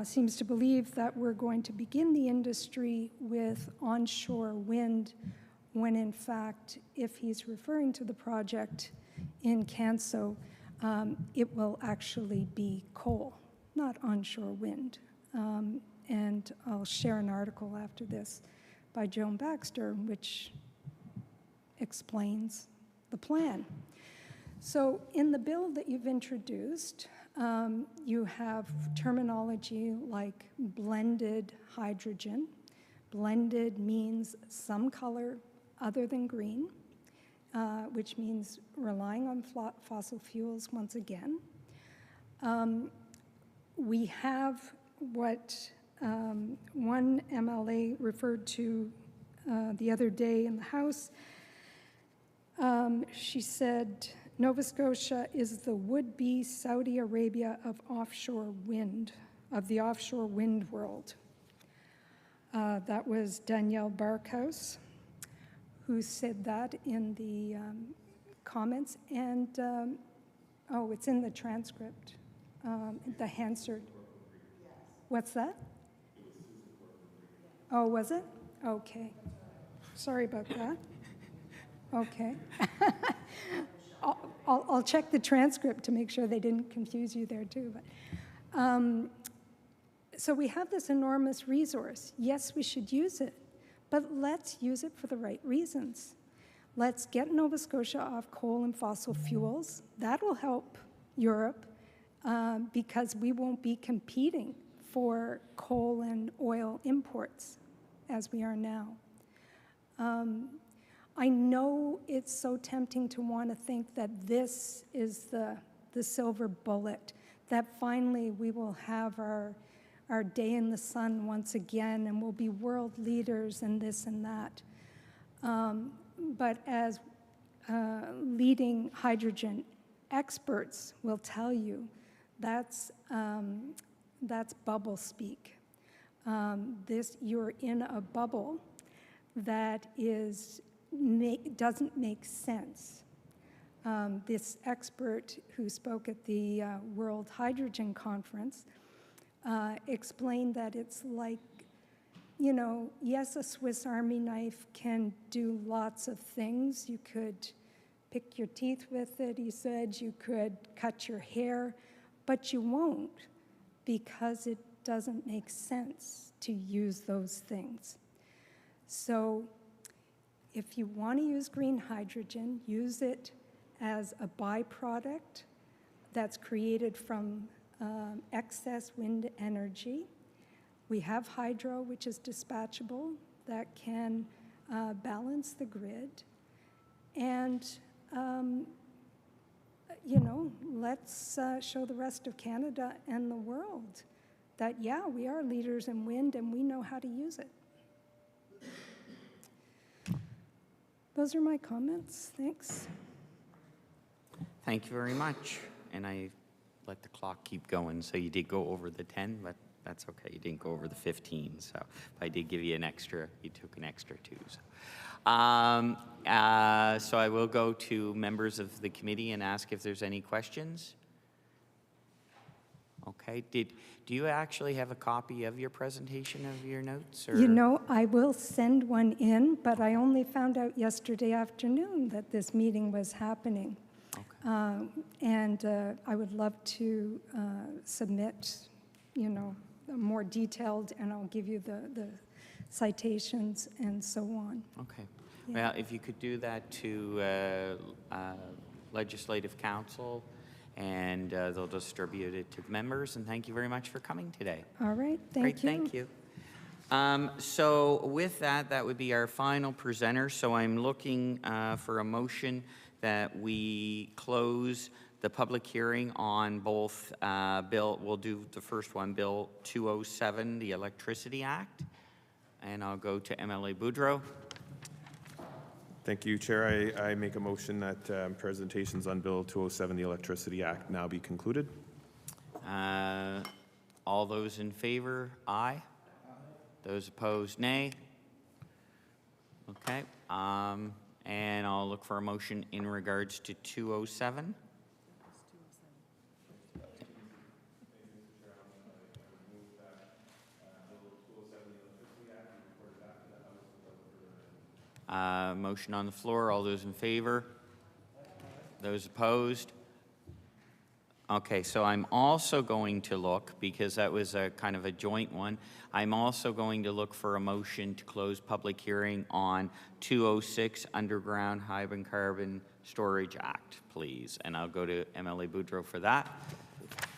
seems to believe that we're going to begin the industry with onshore wind, when in fact, if he's referring to the project in Canso, it will actually be coal, not onshore wind. And I'll share an article after this by Joan Baxter, which explains the plan. So in the bill that you've introduced, you have terminology like blended hydrogen. Blended means some color other than green, which means relying on fossil fuels once again. We have what one MLA referred to the other day in the House. She said, Nova Scotia is the would-be Saudi Arabia of offshore wind, of the offshore wind world. That was Danielle Barkhouse, who said that in the comments, and oh, it's in the transcript, the Hansard. What's that? Oh, was it? Okay. Sorry about that. Okay. I'll check the transcript to make sure they didn't confuse you there too. But, so we have this enormous resource. Yes, we should use it, but let's use it for the right reasons. Let's get Nova Scotia off coal and fossil fuels. That will help Europe because we won't be competing for coal and oil imports as we are now. I know it's so tempting to want to think that this is the silver bullet, that finally we will have our day in the sun once again and we'll be world leaders in this and that. But as leading hydrogen experts will tell you, that's bubble speak. You're in a bubble that doesn't make sense. This expert who spoke at the World Hydrogen Conference explained that it's like you know, yes, a Swiss Army knife can do lots of things. You could pick your teeth with it, he said. You could cut your hair, but you won't because it doesn't make sense to use those things. So if you want to use green hydrogen, use it as a byproduct that's created from excess wind energy. We have hydro, which is dispatchable, that can balance the grid. And, you know, let's show the rest of Canada and the world that, yeah, we are leaders in wind and we know how to use it. Those are my comments. Thanks. Thank you very much. And I let the clock keep going. So you did go over the 10, but that's okay. You didn't go over the 15. So if I did give you an extra, you took an extra 2. So I will go to members of the committee and ask if there's any questions. Okay. Do you actually have a copy of your presentation of your notes? Or? You know, I will send one in, but I only found out yesterday afternoon that this meeting was happening. Okay. I would love to submit, you know, more detailed, and I'll give you the citations and so on. Okay. Yeah. Well, if you could do that to Legislative Council, and they'll distribute it to the members. And thank you very much for coming today. All right, Great, thank you. So with that, that would be our final presenter. So I'm looking for a motion that we close the public hearing on both we'll do the first one, Bill 207, the Electricity Act. And I'll go to MLA Boudreau. Thank you, Chair. I make a motion that presentations on Bill 207, the Electricity Act, now be concluded. All those in favor, aye. Those opposed, nay. Okay. And I'll look for a motion in regards to 207. Motion on the floor. All those in favor? Those opposed? Okay, so I'm also going to look, because that was a kind of a joint one, I'm also going to look for a motion to close public hearing on 206 Underground Hydrocarbon Storage Act, please. And I'll go to MLA Boudreau for that.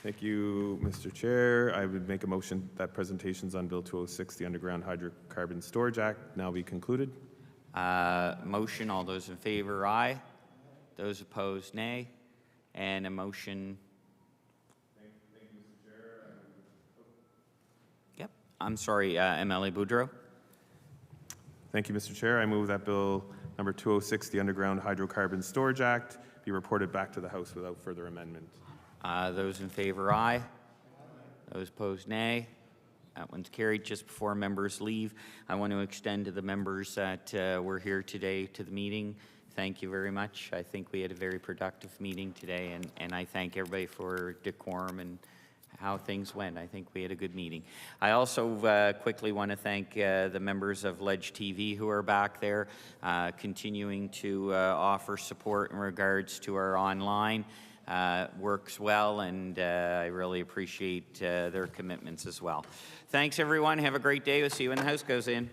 Thank you, Mr. Chair. I would make a motion that presentations on Bill 206, the Underground Hydrocarbon Storage Act, now be concluded. Motion, all those in favor, aye. Those opposed, nay. And a motion. Thank you, Mr. Chair. Yep. I'm sorry, MLA Boudreau. Thank you, Mr. Chair. I move that Bill number 206, the Underground Hydrocarbon Storage Act, be reported back to the House without further amendment. Those in favor, aye. Those opposed, nay. That one's carried. Just before members leave, I want to extend to the members that were here today to the meeting. Thank you very much. I think we had a very productive meeting today, and I thank everybody for decorum and how things went. I think we had a good meeting. I also quickly want to thank the members of Ledge TV who are back there, continuing to offer support in regards to our online. Works well, and I really appreciate their commitments as well. Thanks, everyone. Have a great day. We'll see you when the House goes in.